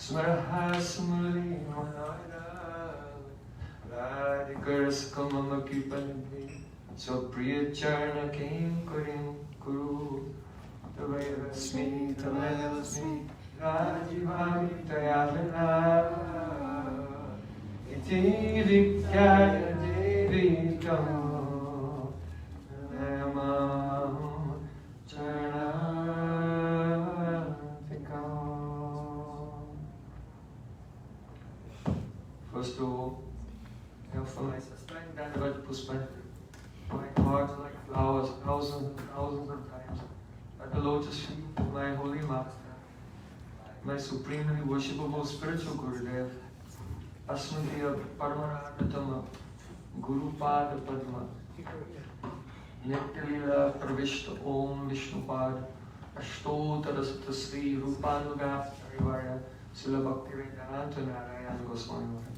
Smaraha Smuli Manara Radhikaras Mama Kipanidhi So Priya Charna Kim Kurim Kuru Tavayasmi Tavayasmi Rajivami Tayavana Iti Vikyaya Devi Kamo Namam Charna First of all, for my sustained Dandavad Puspa, my heart like flowers, thousands and thousands of times, at the lotus feet of my holy master, my supremely worshipable spiritual Gurudev, Asmadiya Paramanatama, Guru Pada Padma, Nityalila Pravishta Om Vishnupad, Ashtotara Satasri Rupanuga Parivaya, Srila Bhaktivedanta Narayana Goswami Maharaj.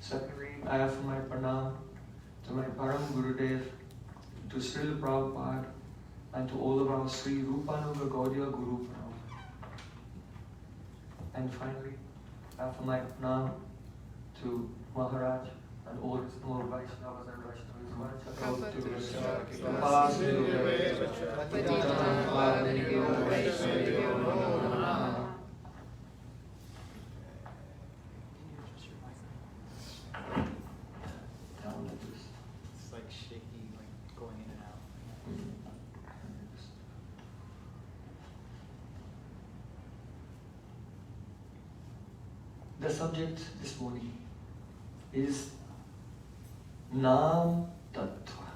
Secondly, I offer my pranam to my Param Gurudev, to Srila Prabhupada, and to all of our Sri Rupanuga Gaudiya Guru Pranam. And finally, I offer my pranam to Maharaj and all his more Vaishnavas and Vaishnavas. It's like shaky, like going in and out. The subject this morning is Nam Tattva.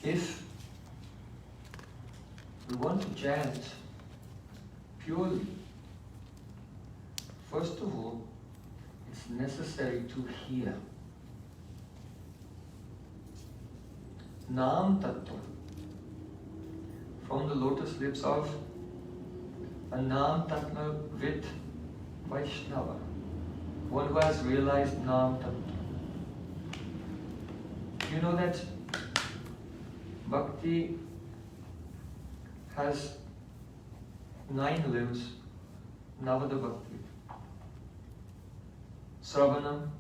If we want to chant purely, first of all, it's necessary to hear. Nam Tattva, from the lotus lips of a Nam Tattva Vid Vaishnava, one who has realized Nam Tattva. You know that Bhakti has 9 limbs, Navada Bhakti. Sravanam,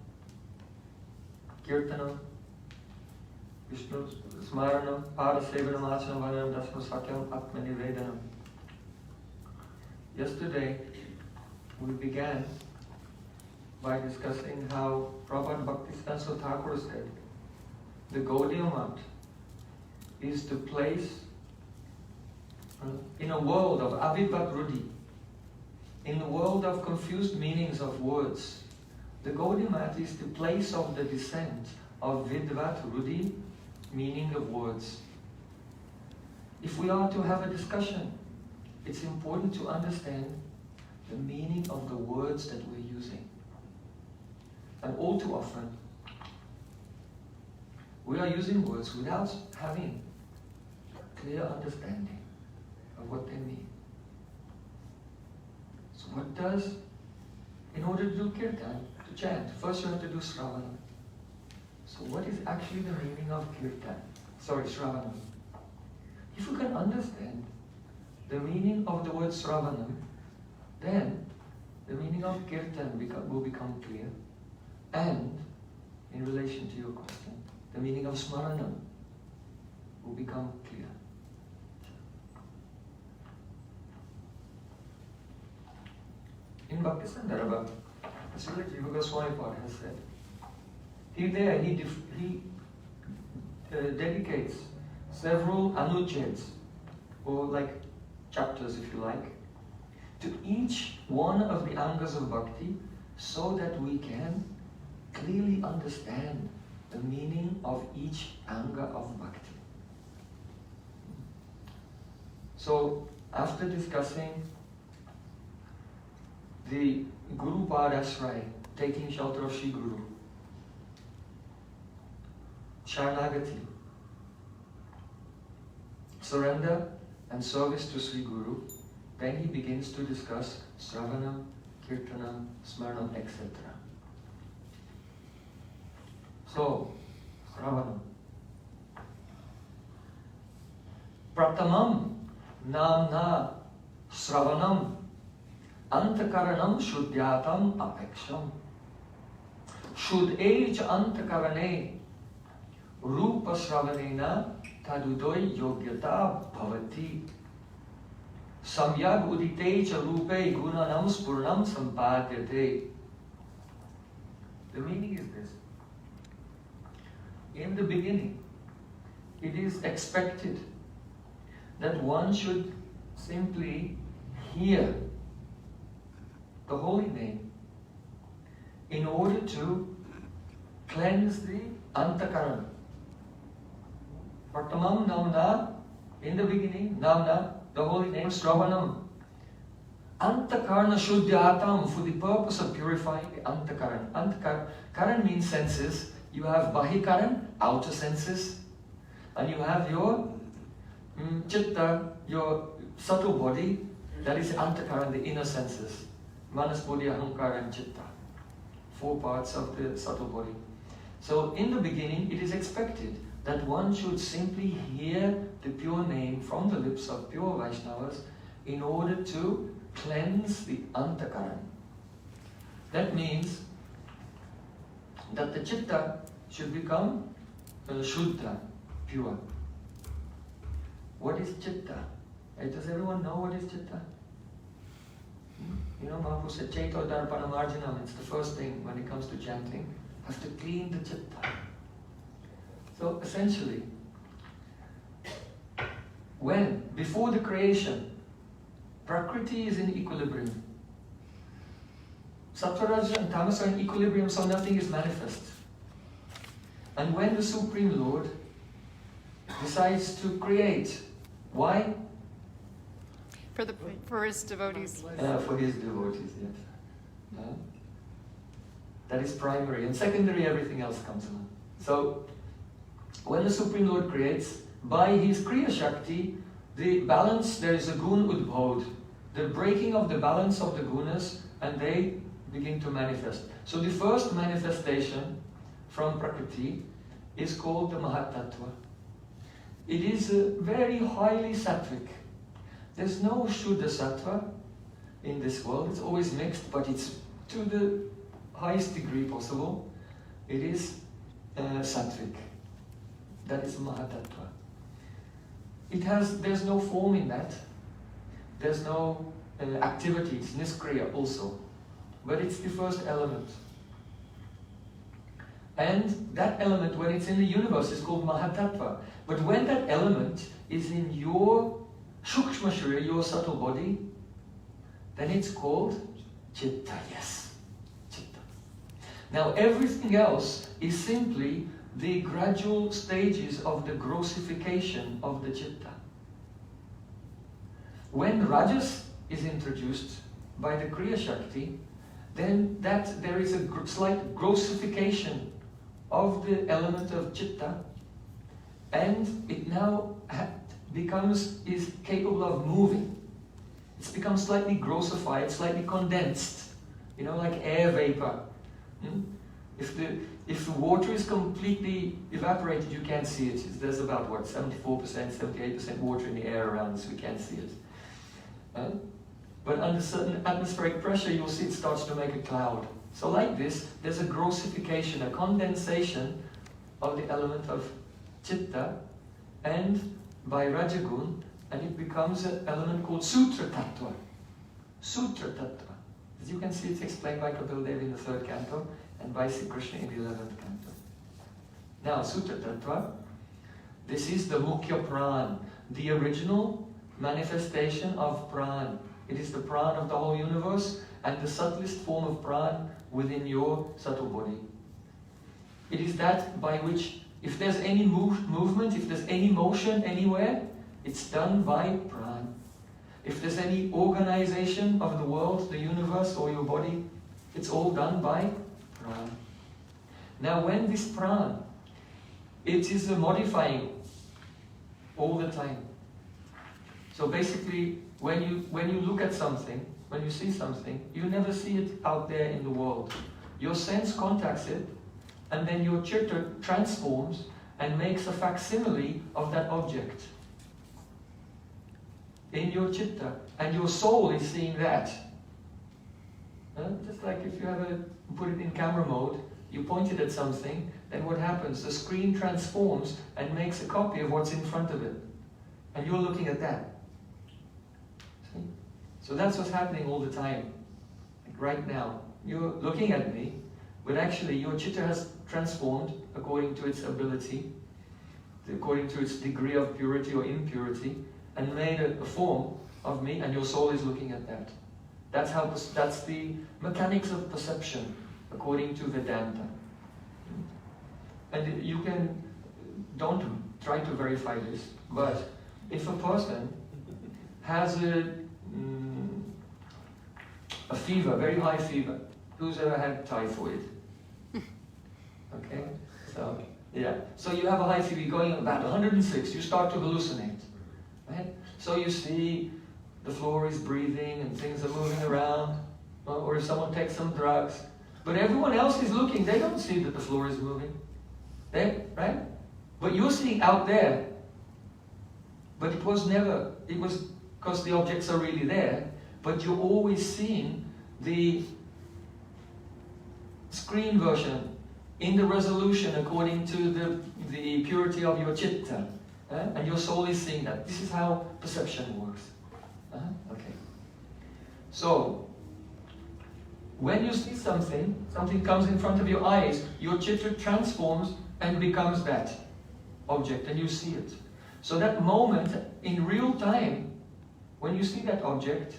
Kirtanam, Vishnu Smaranam, Parasevanam, Achanam, Dasma Sakyam, Atmanivedanam. Yesterday, we began by discussing how Prabhupada Bhaktisiddhanta Thakur said, the Gaudiya Math is to place in a world of Avibhat Ruddhi, in the world of confused meanings of words. The Gaudiya Math is the place of the descent of Vidvat Ruddhi, meaning of words. If we are to have a discussion, it's important to understand the meaning of the words that we're using. And all too often, we are using words without having clear understanding of what they mean. So what does, in order to do kirtan, to chant, first you have to do Sravanam. So what is actually the meaning of kirtan? Sravanam. If you can understand the meaning of the word Sravanam, then the meaning of kirtan will become clear. And in relation to your question, the meaning of Smaranam will become clear. In Bhakti Sandarbha, Srila Jiva Goswami has said, he dedicates several anujets, or like chapters if you like, to each one of the angas of bhakti, so that we can clearly understand the meaning of each anga of bhakti. So, after discussing the Guru Padashraya, taking shelter of Shri Guru, Sharanagati, surrender and service to Sri Guru, then he begins to discuss Sravanam, Kirtanam, Smaranam, etc. So, Sravanam. Pratamam namna Sravanam Antakaranam Shuddhyatam Apeksham. Shud age Antakarane Rupa Sravanena Tadudoy Yogyata Bhavati. Samyag Uditeja Rupe Gunanam Spurnam Sampadyate. The meaning is this. In the beginning, it is expected that one should simply hear the holy name in order to cleanse the Antakarana. Pratamam Namna, in the beginning, Namna, the holy name, Sravanam. Antakarana Shuddhyatam, for the purpose of purifying the Antakaran. Karan means senses. You have Bahikaran, outer senses, and you have your Chitta, your subtle body, that is Antakaran, the inner senses. Manas, Buddhi, Ahankara and Chitta. 4 parts of the subtle body. So in the beginning, it is expected that one should simply hear the pure name from the lips of pure Vaishnavas in order to cleanse the Antakaran. That means that the Chitta should become Shuddha, pure. What is Chitta? Does everyone know what is Chitta? You know, Mahaprabhu said, Chaito Darpana Marjanam, it's the first thing when it comes to chanting, have to clean the Chitta. So essentially, before the creation, Prakriti is in equilibrium. Sattva, and Tamas are in equilibrium, so nothing is manifest. And when the Supreme Lord decides to create, why? For his devotees. For his devotees, yes. That is primary. And secondary, everything else comes along. So, when the Supreme Lord creates, by his Kriya Shakti, the balance, there is a gun udbodh, the breaking of the balance of the gunas, and they begin to manifest. So the first manifestation from Prakriti is called the Mahatattva. It is very highly sattvic. There's no Shuddha Sattva in this world. It's always mixed, but it's to the highest degree possible. It is sattvic. That is Mahatattva. There's no form in that. There's no activities, niskriya also. But it's the first element. And that element, when it's in the universe, is called Mahatattva. But when that element is in your Shukshma Sharira, your subtle body, then it's called Chitta, yes. Chitta. Now everything else is simply the gradual stages of the grossification of the Chitta. When Rajas is introduced by the Kriya Shakti, then there is a slight grossification of the element of Chitta, and it now is capable of moving. It's become slightly grossified, slightly condensed, like air vapor. If the water is completely evaporated, you can't see it. There's about 74%, 78% water in the air around, so we can't see it. But under certain atmospheric pressure, you'll see it starts to make a cloud. So like this, there's a grossification, a condensation of the element of Chitta, and by Rajagun, and it becomes an element called Sutra Tattva. Sutra Tattva. As you can see, it's explained by Kapil Dev in the 3rd canto, and by Sri Krishna in the 11th canto. Now, Sutra Tattva, this is the Mukhya Pran, the original manifestation of Pran. It is the Pran of the whole universe, and the subtlest form of Pran within your subtle body. It is that by which, if there's any movement, if there's any motion anywhere, it's done by Pran. If there's any organization of the world, the universe, or your body, it's all done by Pran. Now when this Pran, it is modifying all the time. So basically, when you look at something, when you see something, you never see it out there in the world. Your sense contacts it, and then your chitta transforms and makes a facsimile of that object in your chitta, and your soul is seeing that. Just like if you put it in camera mode, you point it at something, then what happens? The screen transforms and makes a copy of what's in front of it, and you're looking at that. See? So that's what's happening all the time. Like right now, you're looking at me, but actually your chitta has transformed according to its ability, according to its degree of purity or impurity, and made a form of me, and your soul is looking at that. That's the mechanics of perception, according to Vedanta. And you don't try to verify this, but if a person has a fever, very high fever, who's ever had typhoid? Okay, so yeah, so you have a high fever going about 106, you start to hallucinate, right? So you see the floor is breathing and things are moving around, or if someone takes some drugs, but everyone else is looking, they don't see that the floor is moving, right? But you're seeing out there, but it was because the objects are really there, but you're always seeing the screen version in the resolution according to the purity of your chitta, and your soul is seeing that. This is how perception works. Okay. So, when you see something comes in front of your eyes, your chitta transforms and becomes that object, and you see it. So that moment, in real time, when you see that object,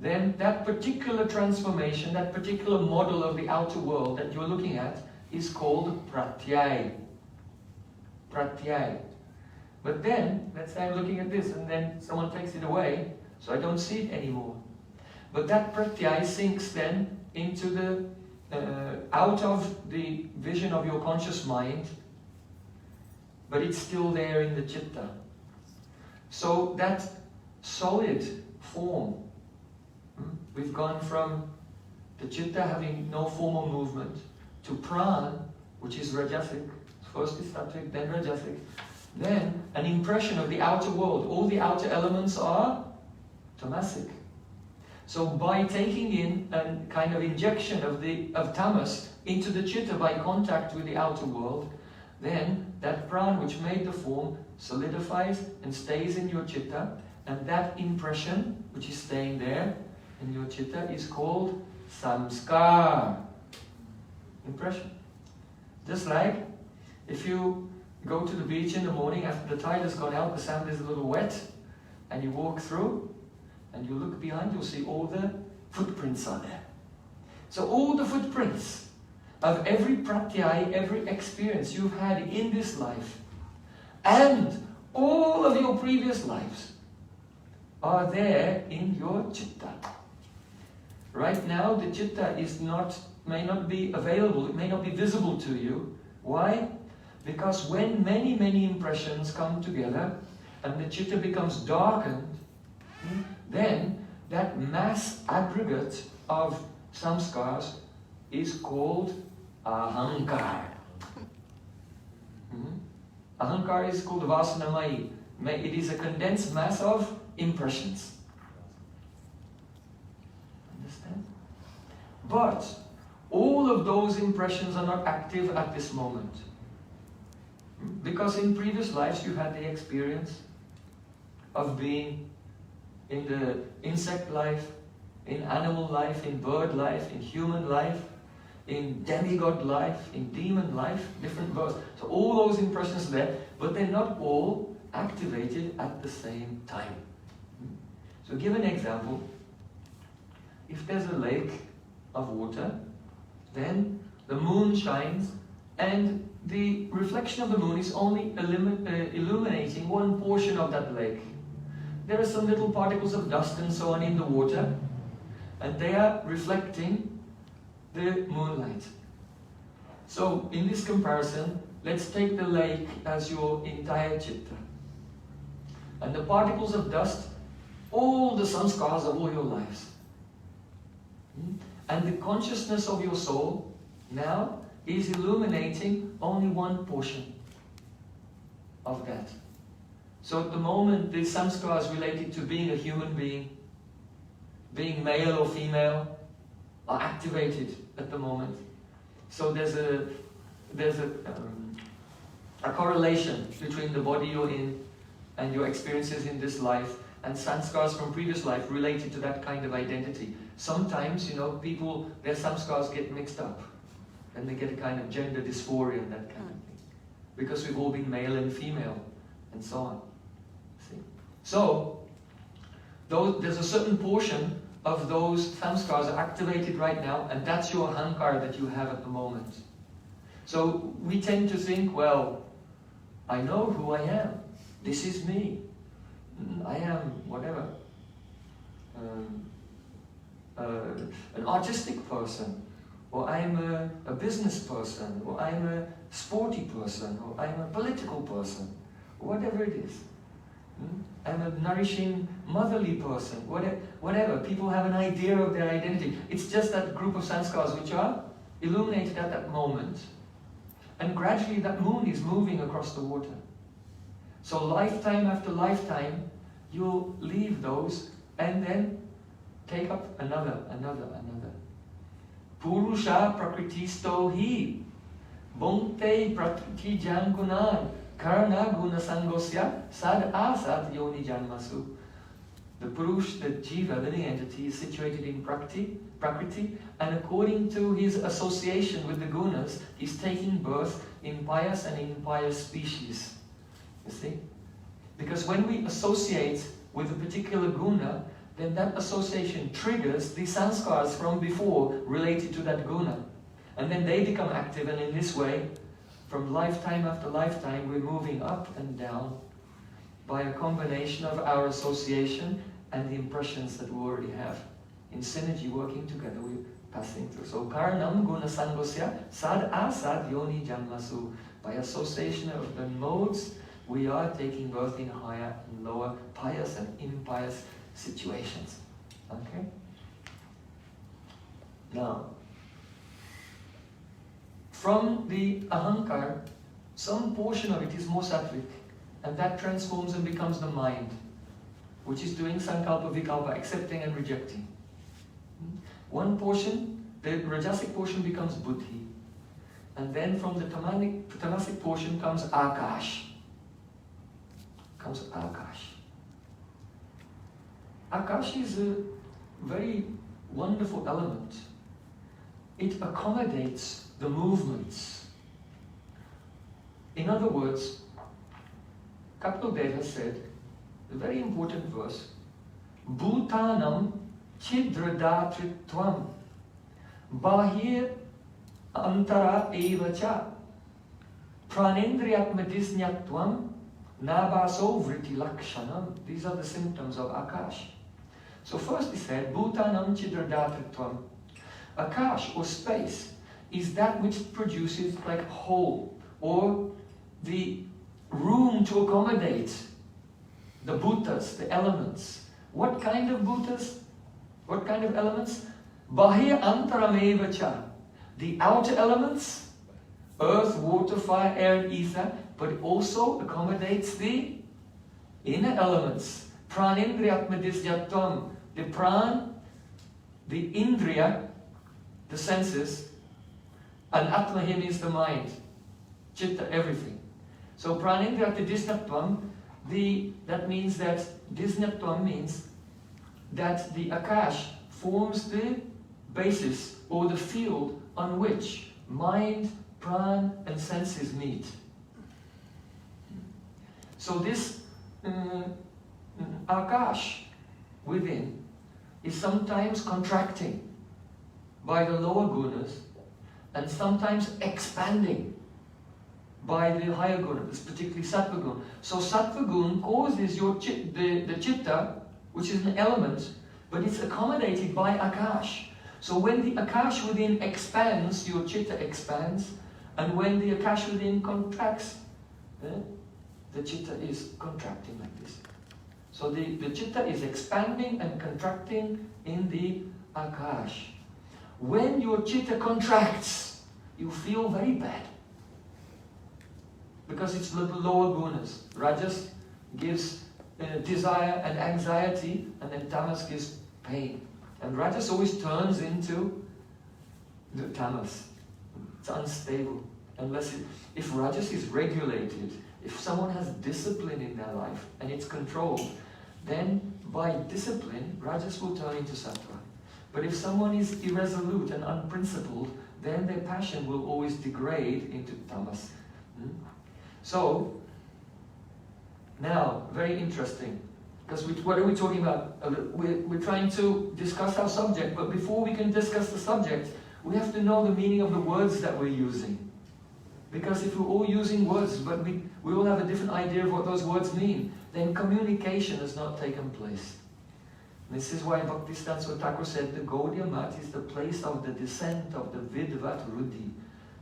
then that particular transformation, that particular model of the outer world that you're looking at, is called pratyay. Pratyay. But then, let's say I'm looking at this, and then someone takes it away, so I don't see it anymore. But that pratyay sinks then into out of the vision of your conscious mind, but it's still there in the chitta. So that solid form, we've gone from the chitta having no formal movement to pran, which is rajasic. First is sattvic, then rajasic. Then an impression of the outer world. All the outer elements are tamasic. So by taking in a kind of injection of tamas into the chitta by contact with the outer world, then that pran which made the form solidifies and stays in your chitta, and that impression which is staying there in your chitta is called samskar. Impression. Just like if you go to the beach in the morning after the tide has gone out, the sand is a little wet, and you walk through, and you look behind, you'll see all the footprints are there. So all the footprints of every pratyay, every experience you've had in this life, and all of your previous lives, are there in your chitta. Right now, the chitta may not be available, it may not be visible to you. Why? Because when many, many impressions come together and the chitta becomes darkened, then that mass aggregate of samskars is called ahankar. Ahankar is called vasanamayi. It is a condensed mass of impressions. Understand? But all of those impressions are not active at this moment. Because in previous lives you had the experience of being in the insect life, in animal life, in bird life, in human life, in demigod life, in demon life, different births. So all those impressions are there, but they're not all activated at the same time. So give an example. If there's a lake of water, then the moon shines, and the reflection of the moon is only illuminating one portion of that lake. There are some little particles of dust and so on in the water, and they are reflecting the moonlight. So in this comparison, let's take the lake as your entire chitta. And the particles of dust all the samskars of all your lives. And the consciousness of your soul now is illuminating only one portion of that. So at the moment, the samskars related to being a human being, being male or female, are activated at the moment. So there's a correlation between the body you're in and your experiences in this life and samskars from previous life related to that kind of identity. Sometimes, people, their samskars get mixed up and they get a kind of gender dysphoria and that kind of thing. Because we've all been male and female and so on. See? So, there's a certain portion of those samskars are activated right now, and that's your ahankar that you have at the moment. So we tend to think, well, I know who I am. This is me. I am whatever. An artistic person, or I'm a business person, or I'm a sporty person, or I'm a political person, whatever it is. I'm a nourishing, motherly person, whatever. People have an idea of their identity. It's just that group of sanskars which are illuminated at that moment. And gradually that moon is moving across the water. So lifetime after lifetime, you'll leave those and then take up another. Purusha prakritisto hi, bhunte prakriti jangunan, karna guna sangosya, sad asad yoni janmasu. The Purush, the Jiva, living entity, is situated in Prakriti, and according to his association with the gunas, he's taking birth in pious and impious species. You see? Because when we associate with a particular guna, then that association triggers the sanskars from before related to that guna. And then they become active, and in this way, from lifetime after lifetime, we're moving up and down by a combination of our association and the impressions that we already have. In synergy, working together, we're passing through. So, karnam guna sangosya sad asad yoni janmasu. By association of the modes, we are taking birth in higher and lower, pious and impious situations. Okay? Now, from the ahankar, some portion of it is more sattvic, and that transforms and becomes the mind, which is doing sankalpa vikalpa, accepting and rejecting. One portion, the rajasic portion, becomes buddhi, and then from the tamasic portion comes akash. Akash is a very wonderful element. It accommodates the movements. In other words, Kapil Dev has said a very important verse, Bhutanam chidradhatritvam bahir antara evacha pranendriyatmadisnyatvam nabaso vritti lakshanam. These are the symptoms of Akash. So first he said, Bhutanam chidradhatritvam. Akash, or space, is that which produces like whole, or the room to accommodate the bhutas, the elements. What kind of bhutas? What kind of elements? Bahir antaramevacha. The outer elements, earth, water, fire, air, and ether, but it also accommodates the inner elements. Pranendriyatmadisjatvam. The pran, the indriya, the senses, and atmahim is the mind, chitta, everything. So pranendriyatmadisjatvam, that means that disnyatvam means that the akash forms the basis or the field on which mind, pran, and senses meet. So this akash within is sometimes contracting by the lower gunas and sometimes expanding by the higher gunas, particularly sattva guna. So sattva guna causes your the chitta, which is an element, but it's accommodated by akash. So when the akash within expands, your chitta expands, and when the akash within contracts, the chitta is contracting like this. So the chitta is expanding and contracting in the akash. When your chitta contracts, you feel very bad. Because it's the lower gunas. Rajas gives desire and anxiety, and then tamas gives pain. And rajas always turns into the tamas. It's unstable. If rajas is regulated, if someone has discipline in their life and it's controlled, then by discipline, rajas will turn into sattva. But if someone is irresolute and unprincipled, then their passion will always degrade into tamas. So, now, very interesting, because what are we talking about? We're trying to discuss our subject, but before we can discuss the subject, we have to know the meaning of the words that we're using. Because if we're all using words, but we all have a different idea of what those words mean, then communication has not taken place. This is why Bhaktisiddhanta Thakur said the Gaudiya Mat is the place of the descent of the Vidvat Ruddhi.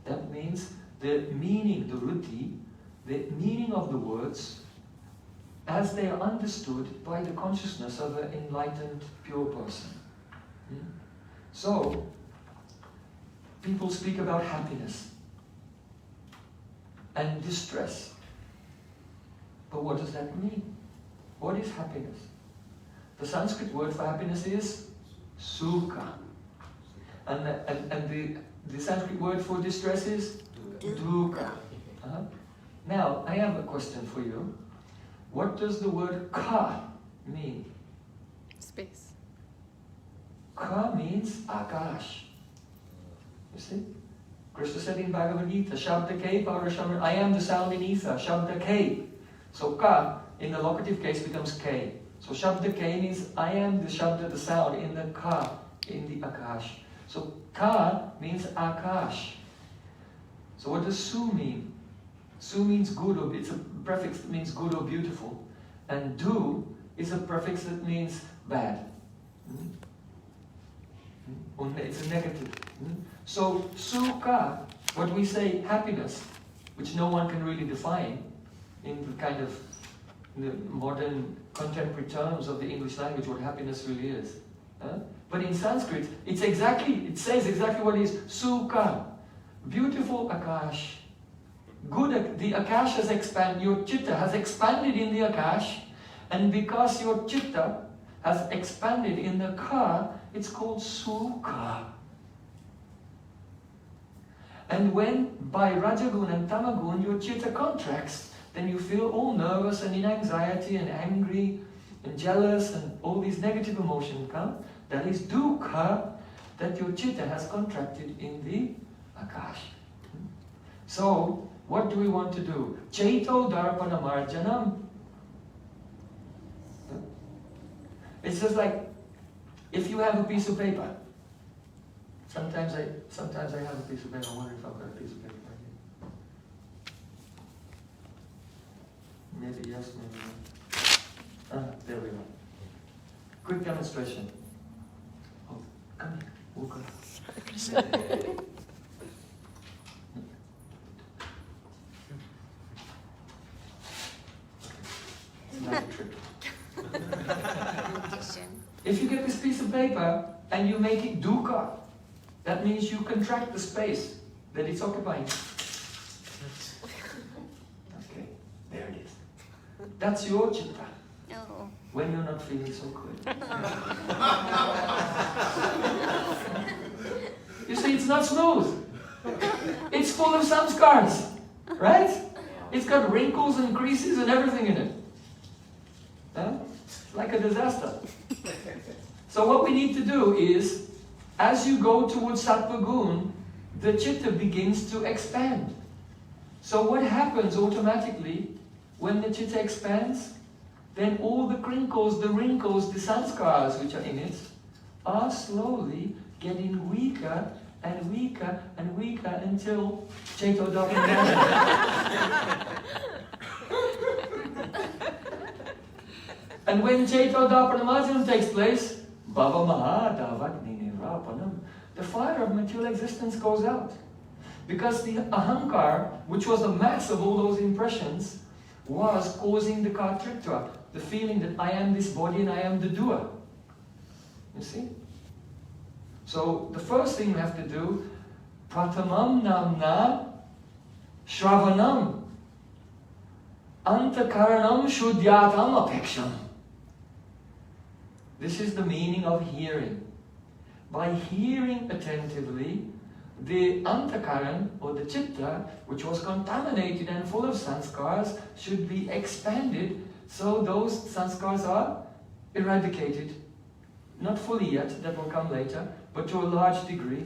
That means the meaning, the Ruddhi, the meaning of the words as they are understood by the consciousness of an enlightened, pure person. So, people speak about happiness and distress. But what does that mean? What is happiness? The Sanskrit word for happiness is sukha. And the Sanskrit word for distress is dukkha. Now, I have a question for you. What does the word ka mean? Space. Ka means akash. You see? Krishna said in Bhagavad Gita, Shabda Ke Parashamra, I am the sound in ether, Shabda Ke. So ka, in the locative case, becomes K. So Shabda Ke means I am the Shabda, the sound, in the ka, in the akash. So ka means akash. So what does su mean? Su means good, or it's a prefix that means good or beautiful. And du is a prefix that means bad. It's a negative. So sukha, what we say happiness, which no one can really define in the kind of the modern contemporary terms of the English language, what happiness really is. But in Sanskrit, it says exactly what it is. Sukha, beautiful akash. Good, the akash has expanded, your chitta has expanded in the akash, and because your chitta has expanded in the ka, it's called sukha. And when by rajagun and tamagun your chitta contracts, then you feel all nervous and in anxiety and angry and jealous and all these negative emotions come. That is dukkha, that your chitta has contracted in the akash. So, what do we want to do? Chaito darpana marjanam. It's just like if you have a piece of paper. Sometimes I have a piece of paper. I wonder if I've got a piece of paper right here. Maybe yes, maybe no. There we go. Quick demonstration. Oh, come here. We'll go. Magic trick. If you get this piece of paper and you make it dukkha, that means you contract the space that it's occupying. Okay, there it is. That's your chitta. Oh. When you're not feeling so good. You see, it's not smooth. It's full of samskars, right? It's got wrinkles and creases and everything in it. It's like a disaster. So what we need to do is, as you go towards sattva gun, the chitta begins to expand. So what happens automatically when the chitta expands? Then all the crinkles, the wrinkles, the sanskars which are in it are slowly getting weaker and weaker and weaker until Chaito Dharpanamajana. And when Chaito Dharpanamajana takes place, Bhava Mahadavagni Nirapanam, the fire of material existence goes out. Because the ahankar, which was the mass of all those impressions, was causing the Kartritva, the feeling that I am this body and I am the doer. You see? So the first thing we have to do, pratamam namna shravanam antakaranam shuddhyatam apeksham. This is the meaning of hearing. By hearing attentively, the antakaran, or the chitta, which was contaminated and full of sanskars, should be expanded so those sanskars are eradicated. Not fully yet, that will come later, but to a large degree.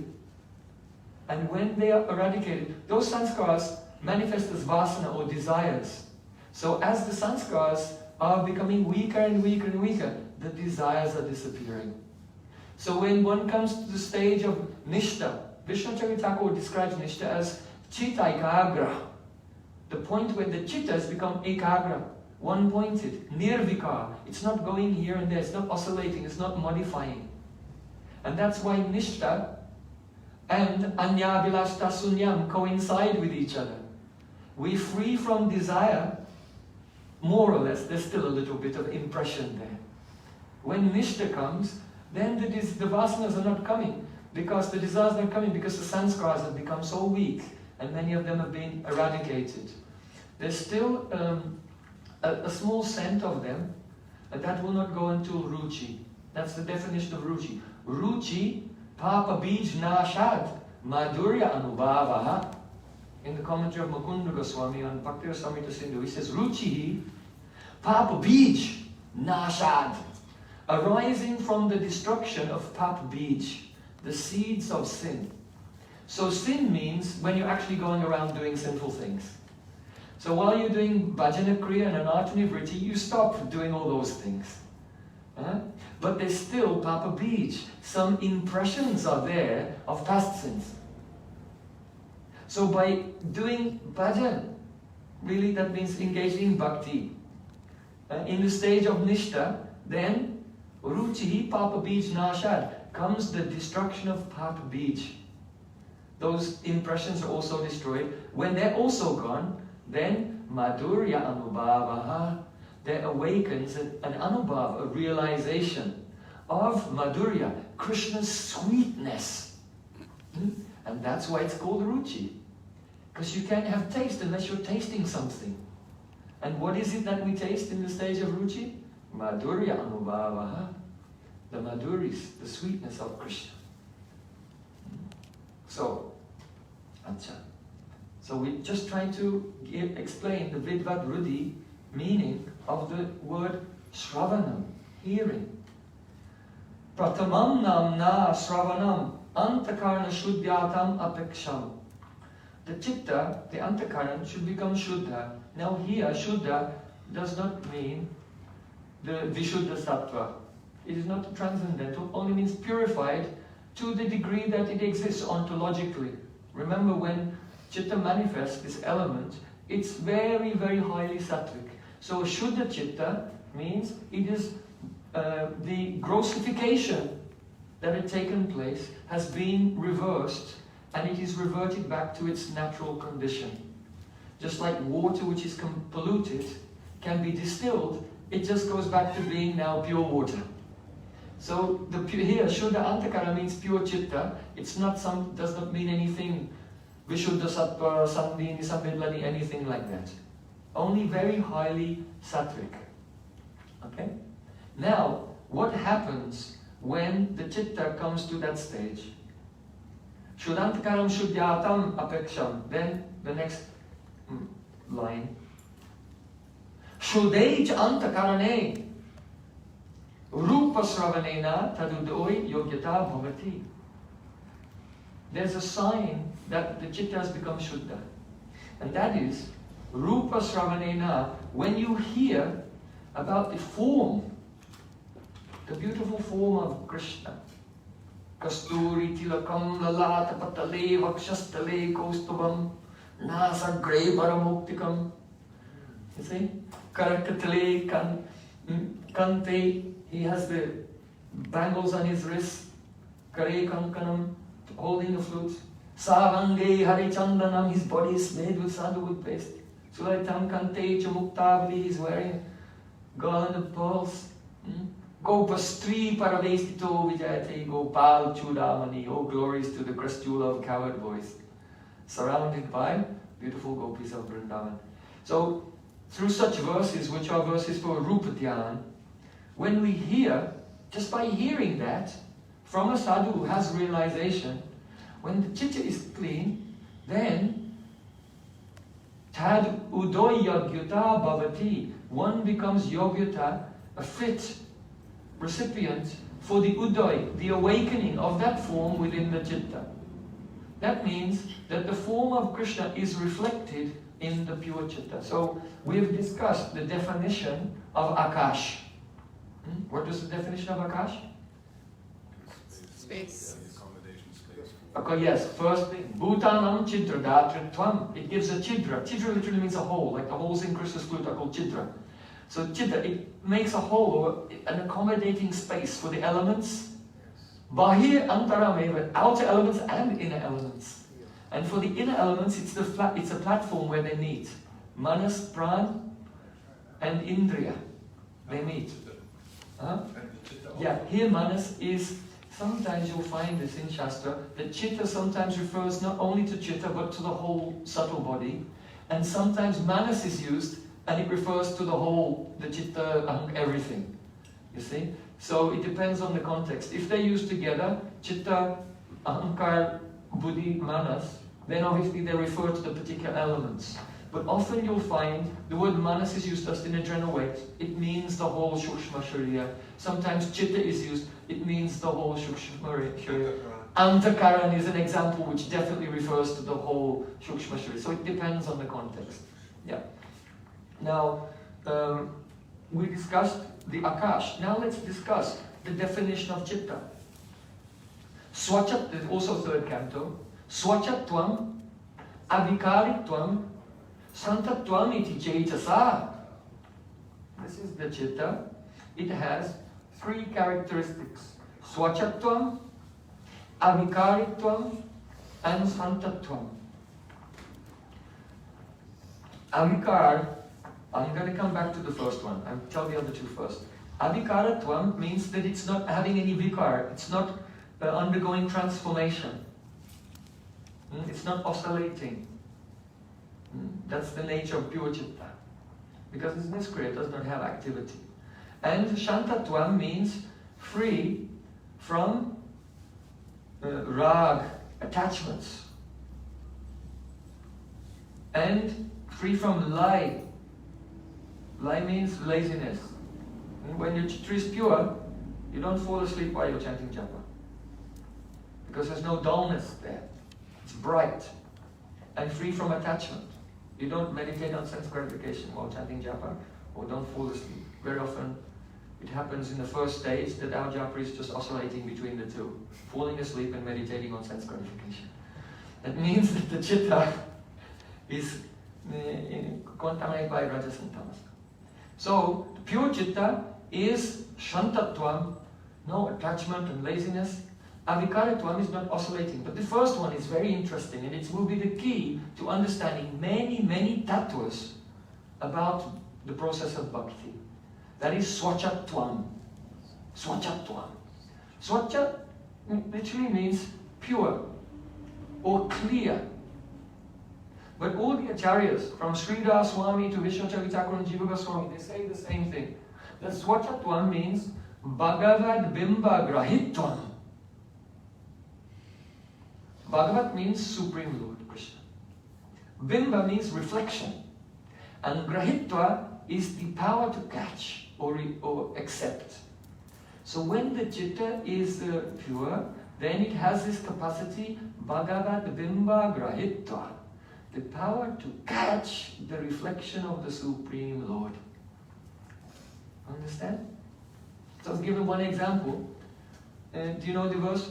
And when they are eradicated, those sanskars manifest as vasana or desires. So as the sanskars are becoming weaker and weaker and weaker, the desires are disappearing. So when one comes to the stage of nishta, Vishnacharya Thakur describes nishta as chitta ekagra, the point where the chitta has become ekagra, one-pointed, nirvikar. It's not going here and there, it's not oscillating, it's not modifying. And that's why nishta and anyabhilashta sunyam coincide with each other. We free from desire, more or less, there's still a little bit of impression there. When nishta comes, then the vasanas are not coming, because the desires are not coming, because the sanskars have become so weak, and many of them have been eradicated. There's still a small scent of them, and that will not go until ruchi. That's the definition of ruchi. Ruchi, papa bij nashad, madhurya anubhavaha. In the commentary of Mukunda Goswami on Bhakti Rasamrita Sindhu, he says, ruchi, papa bij nashad, arising from the destruction of pap bij, the seeds of sin. So sin means when you're actually going around doing sinful things. So while you're doing bhajana kriya and anartha vritti, you stop doing all those things. But there's still papa bij. Some impressions are there of past sins. So by doing bhajan, really that means engaging in bhakti. In the stage of nishta, then ruchi papa bij nashad, comes the destruction of papa bij. Those impressions are also destroyed. When they're also gone, then madhurya anubhavaha, there awakens an anubhav, a realization of madhurya, Krishna's sweetness. And that's why it's called ruchi. Because you can't have taste unless you're tasting something. And what is it that we taste in the stage of ruchi? Madhurya anubhavaha, the madhuris, the sweetness of Krishna. So, so we just try to explain the vidvat ruddhi meaning of the word shravanam, hearing. Pratamam namna shravanam antakarna shuddhyatam apeksham. The chitta, the antakaran, should become shuddha. Now here, shuddha does not mean the vishuddha sattva. It is not transcendental, only means purified to the degree that it exists ontologically. Remember, when chitta manifests this element, it's very, very highly sattvic. So a shuddha chitta means it is the grossification that had taken place has been reversed, and it is reverted back to its natural condition. Just like water which is polluted can be distilled, it just goes back to being now pure water. So here, Shuddha Antakara means pure chitta. It's not does not mean anything, Vishuddha Sattva, Sandhini, Samvedlani, anything like that. Only very highly sattvic. Okay? Now, what happens when the chitta comes to that stage? Shuddhantakaram shuddhyatam apeksham. Then the next line. Shuddhej antakarane rupa sravanena tadudoi yogyata bhavati. There's a sign that the chitta has become shuddha. And that is rupa sravanena, when you hear about the form, the beautiful form of Krishna. Kasturi tilakam lalata patale vakshastale kaustubam nasagre paramuktikam. You see? Karakatale kante, he has the bangles on his wrist. Kare kankanam, holding the flute. Savange harichandanam, his body is made with sandalwood paste. Sulaitam Kante Chamuktavali, he's wearing garland of pearls. Gopastri Paravestito Vijayate Gopal Chudamani, oh glories to the Kristula of coward boys. Surrounded by beautiful gopis of Vrindavan. So, through such verses, which are verses for Rupa Dhyan, when we hear, just by hearing that, from a sadhu who has realization, when the chitta is clean, then tad udoy yogyuta bhavati, one becomes yogyuta, a fit recipient for the udoy, the awakening of that form within the chitta. That means that the form of Krishna is reflected in the pure chitta. So we have discussed the definition of Akash. What is the definition of Akash? Space. Okay, yes, first thing, Bhutanam Chidra Datritvam. It gives a Chidra. Chidra literally means a hole, like the holes in Krishna's flute are called Chidra. So Chidra, it makes a hole, or an accommodating space for the elements. Bahir Antarameva, outer elements and inner elements. And for the inner elements, it's a platform where they meet. Manas, Pran, and Indriya. They meet. Huh? Yeah, here Manas is, sometimes you'll find this in Shastra, that Chitta sometimes refers not only to Chitta but to the whole subtle body. And sometimes Manas is used and it refers to the whole, the Chitta, everything. You see? So it depends on the context. If they're used together, Chitta, Ahankar, Buddhi, Manas, then obviously they refer to the particular elements. But often you'll find the word Manas is used just in a general way. It means the whole Shukshma Sharira. Sometimes Chitta is used, it means the whole Shukshma Sharira. Antakaran is an example which definitely refers to the whole Shukshma Sharira. So it depends on the context. Yeah. Now, we discussed the Akash. Now let's discuss the definition of Chitta. Swachat is also third canto. Swachatvam, Abhikaritvam, Santatvam iti Chaitasa. This is the Chitta. It has three characteristics. Swachatvam, Abhikaritvam, and Santatvam. Abhikar, I'm going to come back to the first one. I'll tell the other two first. Abhikaratvam means that it's not having any vikar. It's not undergoing transformation. It's not oscillating. That's the nature of pure chitta. Because it's niskriya, it does not have activity. And Shantatvam means free from rag, attachments. And free from lie. Lie means laziness. And when your chitta is pure, you don't fall asleep while you're chanting japa. Because there's no dullness there. It's bright and free from attachment. You don't meditate on sense gratification while chanting japa, or don't fall asleep. Very often it happens in the first stage that our japa is just oscillating between the two, falling asleep and meditating on sense gratification. That means that the chitta is contaminated by rajas and tamas. So, pure chitta is shantatvam, no attachment and laziness. Avikaratvam is not oscillating. But the first one is very interesting, and it will be the key to understanding many, many tattvas about the process of bhakti. That is swachatvam. Swachatvam. Swacha literally means pure or clear. But all the acharyas, from Sridhar Swami to Vishwacharya Thakur and Jiva Goswami, they say the same thing. That swachatvam means Bhagavad Bimba Grahitvam. Bhagavat means Supreme Lord Krishna. Bimba means reflection. And Grahitva is the power to catch or accept. So when the chitta is pure, then it has this capacity, Bhagavat Bimba Grahitva, the power to catch the reflection of the Supreme Lord. Understand? So I'll give you one example. Do you know the verse?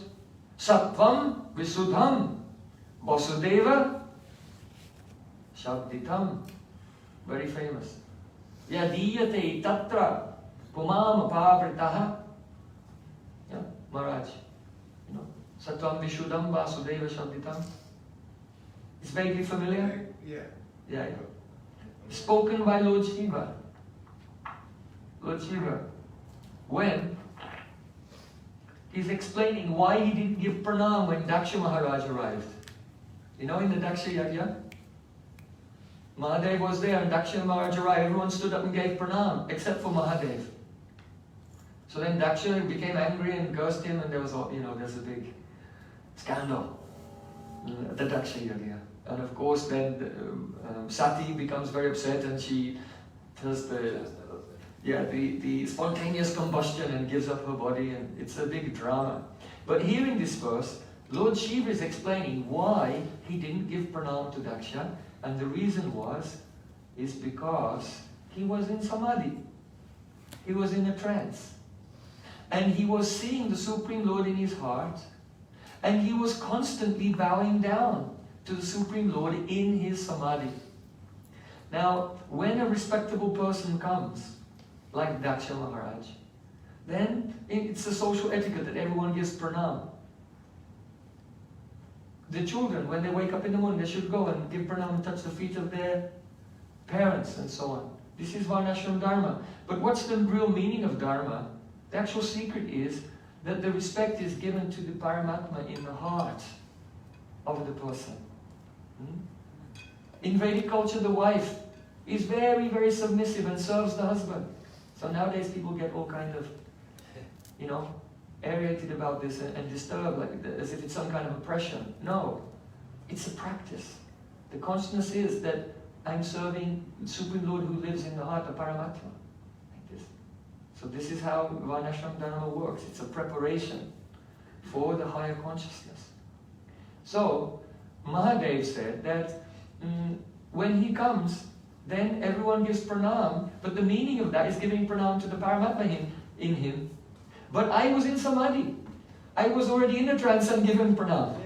Sattvam Visuddham Vasudeva Shabditam. Very famous. Yadiyate Tatra Pumam Pavritaha. Yeah, Maharaj. You know, Sattvam Vishuddham Vasudeva Shabditam. It's vaguely familiar? Yeah. Yeah. spoken by Lord Shiva. Lord Shiva, when he's explaining why he didn't give pranam when Daksha Maharaj arrived. You know, in the Daksha Yajna, Mahadev was there and Daksha Maharaj arrived. Everyone stood up and gave pranam except for Mahadev. So then Daksha became angry and cursed him, and there was, there's a big scandal at the Daksha Yajna. And of course, then Sati becomes very upset, and she does the spontaneous combustion and gives up her body, and it's a big drama. But here in this verse, Lord Shiva is explaining why he didn't give pranam to Daksha, and the reason is because he was in samadhi. He was in a trance. And he was seeing the Supreme Lord in his heart, and he was constantly bowing down to the Supreme Lord in his samadhi. Now, when a respectable person comes, like Daksha Maharaj, then it's a social etiquette that everyone gives pranam. The children, when they wake up in the morning, they should go and give pranam and touch the feet of their parents and so on. This is Varnashram Dharma. But what's the real meaning of Dharma? The actual secret is that the respect is given to the Paramatma in the heart of the person. In Vedic culture, the wife is very, very submissive and serves the husband. So nowadays people get all kind of, aerated about this and disturbed, as if it's some kind of oppression. No, it's a practice. The consciousness is that I'm serving the Supreme Lord who lives in the heart of Paramatma. Like this. So this is how Varnashram Dharma works. It's a preparation for the higher consciousness. So Mahadev said that when he comes, then everyone gives pranam, but the meaning of that is giving pranam to the Paramatma in him. But I was in samadhi. I was already in a trance and given pranam.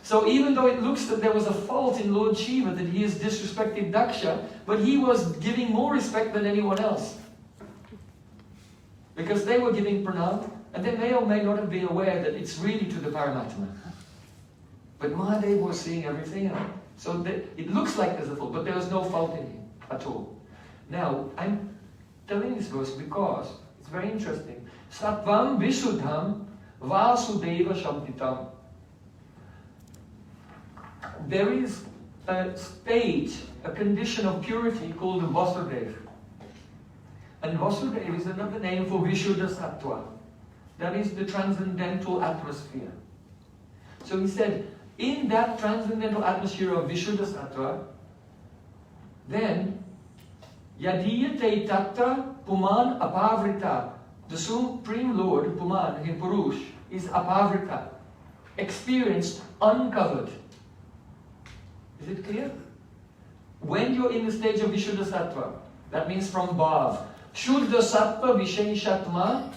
So even though it looks that there was a fault in Lord Shiva, that he has disrespected Daksha, but he was giving more respect than anyone else. Because they were giving pranam, and they may or may not have been aware that it's really to the Paramatma. But Mahadev was seeing everything, so it looks like there's a fault, but there was no fault in him at all. Now, I'm telling this verse because it's very interesting. Sattvam Vishuddham Vasudeva Shabditam. There is a stage, a condition of purity called Vasudeva. And Vasudeva is another name for Vishuddha Sattva. That is the transcendental atmosphere. So he said, in that transcendental atmosphere of Vishuddha Sattva, then Yadiyate Tattva Puman Apavrita. The Supreme Lord, Puman, in Purush, is Apavrita, experienced, uncovered. Is it clear? When you're in the stage of Vishuddha Sattva, that means from Bhav, Shuddha Sattva Visheshatma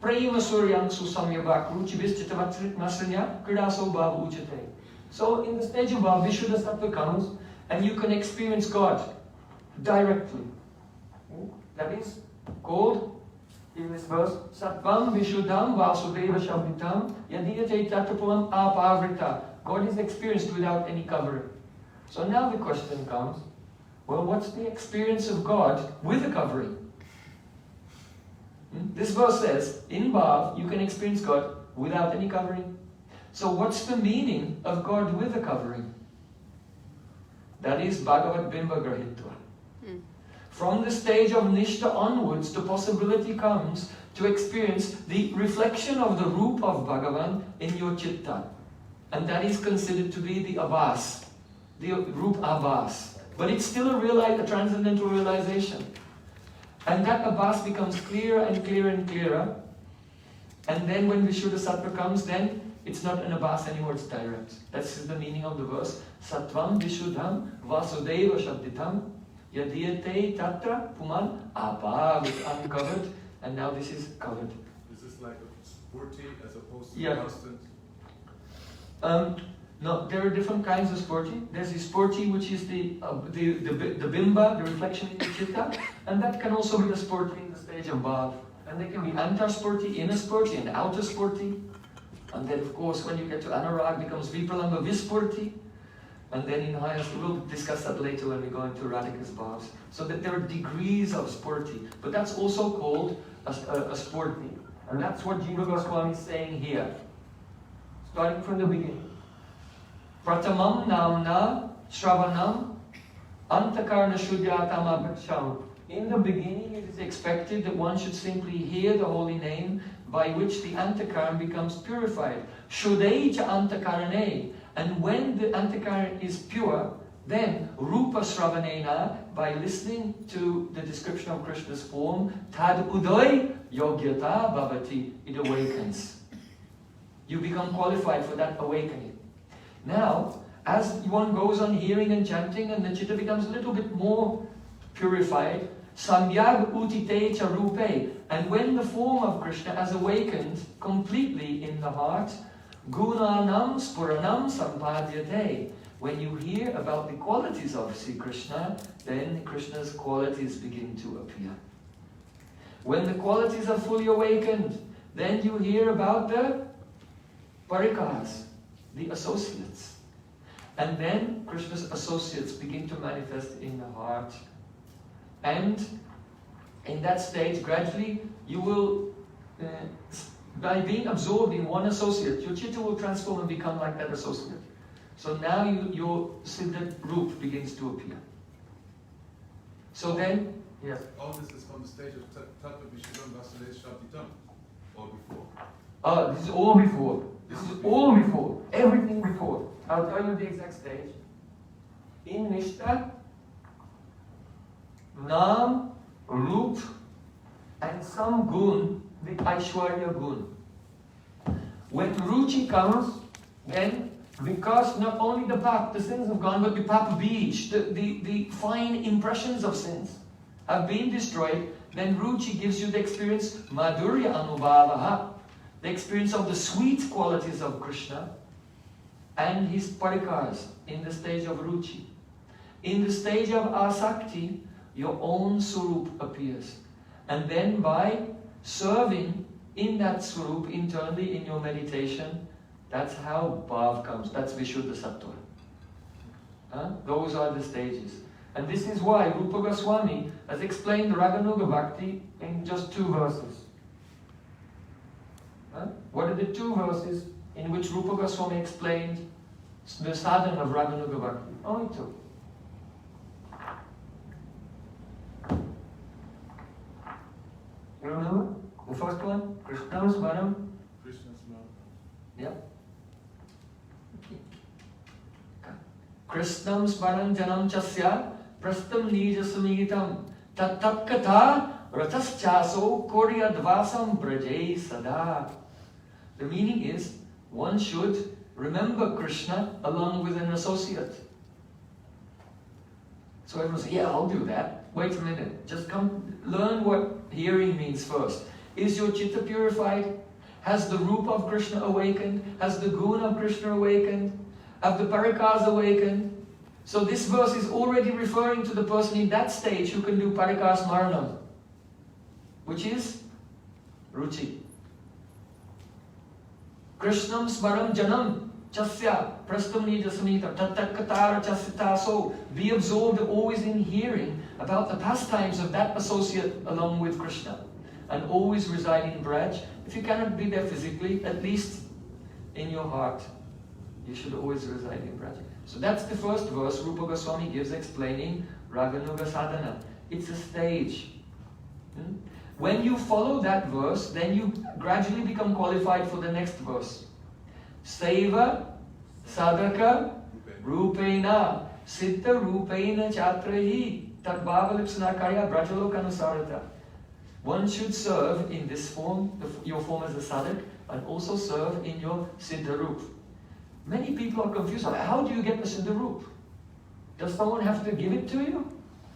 Prema Suryang Susamyabak Ruchibhischitavatrit Nasanya Kridaso Bhav Uchate. So in the stage of Bhav, Vishuddha Sattva comes and you can experience God directly. That is called in this verse, Sattvam Vishuddham Vasudeva Shabditam Yadiyate Tattvapulam Apavrita. God is experienced without any covering. So now the question comes, well, what's the experience of God with a covering? This verse says, in Bhav, you can experience God without any covering. So what's the meaning of God with a covering? That is Bhagavat Bimba Grahitva. From the stage of Nishta onwards, the possibility comes to experience the reflection of the Roop of Bhagavan in your Chitta. And that is considered to be the Abhas, the Roop Abhas. But it's still a transcendental realization. And that Abhas becomes clearer and clearer and clearer. And then when Vishuddha Sattva comes, then it's not an Abhas anymore, it's direct. That's the meaning of the verse. Sattvam Vishuddham Vasudeva Shabditam Yadiyate Tatra Puman Abhav is uncovered, and now this is covered. Is this like a sporty as opposed to constant? No, there are different kinds of sporty. There's the sporty, which is the bimba, the reflection in the chitta, and that can also be the sporty in the stage of Bhav. And they can be antar-sporty, inner sporty, and outer sporty. And then, of course, when you get to anurag, becomes vipralamba visporti. And then in higher, we'll discuss that later when we go into Radhika's bhavs. So that there are degrees of spurti, but that's also called a spurti. And that's what Jiva Goswami is saying here. Starting from the beginning. Pratamam namna shravanam antakarna shuddhyatam abhaksham. In the beginning it is expected that one should simply hear the holy name by which the antakaran becomes purified. Shuddhai cha antakarane. And when the antakaran is pure, then rupa shravanena, by listening to the description of Krishna's form, tad uday yogyata bhavati, it awakens. You become qualified for that awakening. Now, as one goes on hearing and chanting, and the chitta becomes a little bit more purified, samyag utite cha rupe, and when the form of Krishna has awakened completely in the heart, gunanam spuranam sampadyate. When you hear about the qualities of Sri Krishna, then Krishna's qualities begin to appear. When the qualities are fully awakened, then you hear about the parikars, the associates. And then Krishna's associates begin to manifest in the heart. And in that stage, gradually, you will, by being absorbed in one associate, your chitta will transform and become like that associate. So now your siddha root begins to appear. So then, yes. All this is from the stage of Tattva Vishudam Vasudeva Shabditam, or before? This is all before. This is all before. Everything before. I'll tell you the exact stage. In Nishta, Nam, Rup, and some gun, the Aishwarya gun. When Ruchi comes, then because not only the sins have gone, but the papa beach, the fine impressions of sins have been destroyed, then Ruchi gives you the experience, Madhurya Anubhavaha, the experience of the sweet qualities of Krishna and his parikars in the stage of Ruchi. In the stage of Asakti, your own Surup appears. And then by serving in that Surup internally in your meditation, that's how Bhav comes. That's Vishuddha Sattva. Those are the stages. And this is why Rupa Goswami has explained Raganuga Bhakti in just 2 verses. What are the 2 verses in which Rupa Goswami explained the sadhana of Raganuga Bhakti? Only 2. You remember? The first one? Krishna's Smaram. Krishna's Smaram. Yeah. Krishnam smaran janam chasya prastam nija samitam tat katha rataschaso koryadvasam brajay sada. The meaning is, one should remember Krishna along with an associate. So everyone says, yeah, I'll do that. Wait a minute, just come learn what hearing means first. Is your chitta purified? Has the Rupa of Krishna awakened? Has the Guna of Krishna awakened? Have the Parikars awakened? So this verse is already referring to the person in that stage who can do Parikars Maranam, which is Ruchi. Krishnam Smaram Janam Chasya Prastam Nija Samita Tatat Katara Chasitaso. Be absorbed always in hearing about the pastimes of that associate along with Krishna. And always residing in Braj. If you cannot be there physically, at least in your heart, you should always reside in Braj. So that's the first verse Rupa Goswami gives explaining Raganuga Sadhana. It's a stage. When you follow that verse, then you gradually become qualified for the next verse. Seva Sadhaka Rupena Siddha Rupena Chatrahi Tadbhavalipsana Karya Brajalokanusarata. One should serve in this form, your form as a sadhak, and also serve in your siddha roop. Many people are confused. How do you get the siddha roop? Does someone have to give it to you?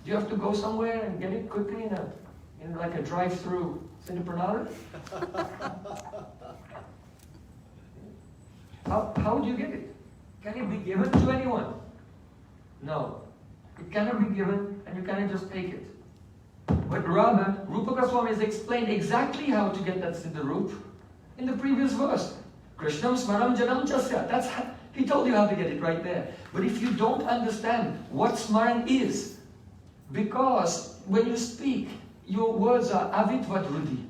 Do you have to go somewhere and get it quickly in like a drive-through siddha pranali? How do you get it? Can it be given to anyone? No. It cannot be given, and you cannot just take it. But rather, Rupa Goswami has explained exactly how to get that siddha roop in the previous verse. Krishnam smaram janam chasya. He told you how to get it right there. But if you don't understand what Smaran is, because when you speak, your words are avitvad-rudhi.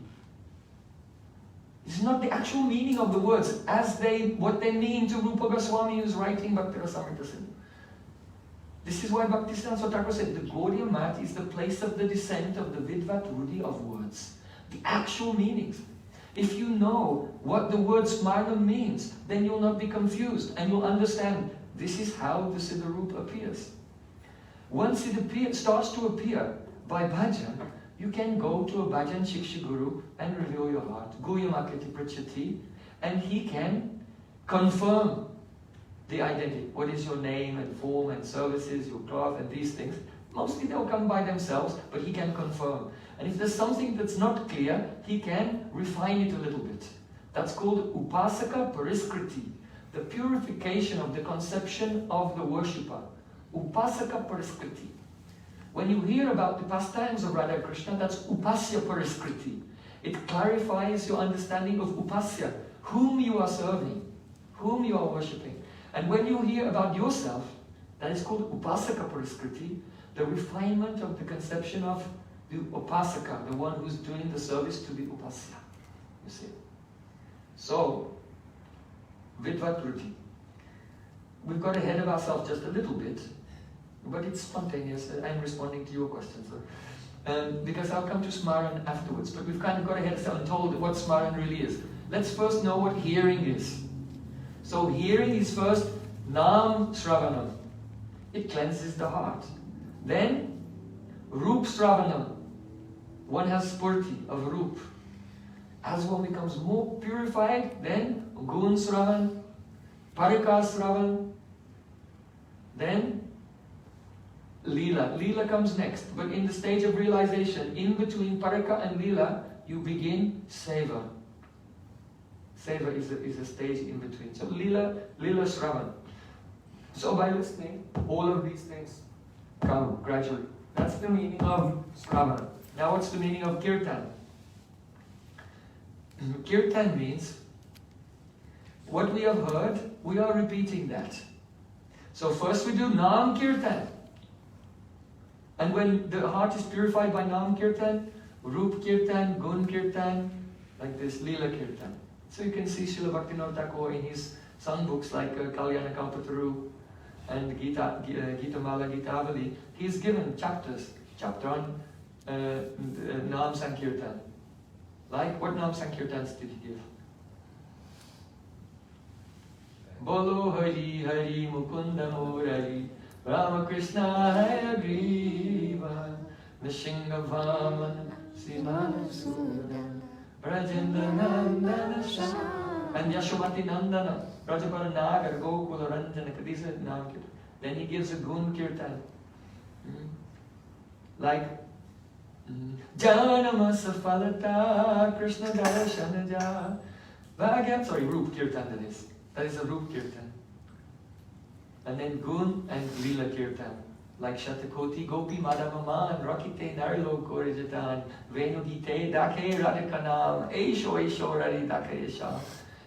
It's not the actual meaning of the words as what they mean to Rupa Goswami who's writing Bhakti Rasamrita Sindhu. This is why Bhaktisiddhanta Thakur said the Gaudiya Math is the place of the descent of the Vidvat-rudhi of words. The actual meanings. If you know what the word Smaranam means, then you'll not be confused and you'll understand this is how the Siddharupa appears. Once it starts to appear by bhajan, you can go to a bhajan Shiksha Guru and reveal your heart. Guyamakati Prachati, and he can confirm the identity. What is your name and form and services, your cloth and these things. Mostly they'll come by themselves, but he can confirm. And if there's something that's not clear, he can refine it a little bit. That's called Upasaka Pariskriti, the purification of the conception of the worshipper. Upasaka Pariskriti. When you hear about the pastimes of Radha Krishna, that's Upasya Pariskriti. It clarifies your understanding of Upasya, whom you are serving, whom you are worshipping. And when you hear about yourself, that is called Upasaka Pariskriti, the refinement of the conception of the Upasaka, the one who's doing the service to the Upasya. You see? So, Vidvat-rudhi. We've got ahead of ourselves just a little bit, but it's spontaneous. I'm responding to your questions. Because I'll come to Smaran afterwards, but we've kind of got ahead of ourselves and told what Smaran really is. Let's first know what hearing is. So hearing is first Nam Sravanam. It cleanses the heart. Then Roop Sravanam. One has spurti of Roop. As one becomes more purified, then Gun Sravan, Parika Sravan, then Leela. Leela comes next, but in the stage of realization, in between Parika and Leela, you begin Seva. Seva is a stage in between. So Leela Shravan. So by listening, all of these things come gradually. That's the meaning of Shravan. Now what's the meaning of Kirtan? Kirtan means what we have heard, we are repeating that. So first we do Nam Kirtan. And when the heart is purified by Nam Kirtan, Roop Kirtan, Gun Kirtan, like this Leela Kirtan. So you can see Srila Bhaktivinoda Thakur in his songbooks like Kalyana Kalpataru and Gita Mala Gitavali. He's given chapters. Chapter on Nam Sankirtan. Like, what Nam Sankirtans did he give? Bolo Hari Hari Mukunda Murari Rama Krishna Hare Agriva Nishinga Vaman Simana Sudan Rajendra Nandana Shah and Yashomati Nandana Rajapara Nagar Gokula Ranjana. These are Nam Kirtan. Then he gives a Gun Kirtan. Like Janama Safalata Krishna Darshanaja Bhagyam. Sorry, Roop Kirtan that is. That is a Roop Kirtan. And then Gun and Leela Kirtan. Like Shatakoti Gopi Madhavaman Rakite Narlo Korijatan Venugite Dake Radhikanam Esho Esho Radhi Dake Esha.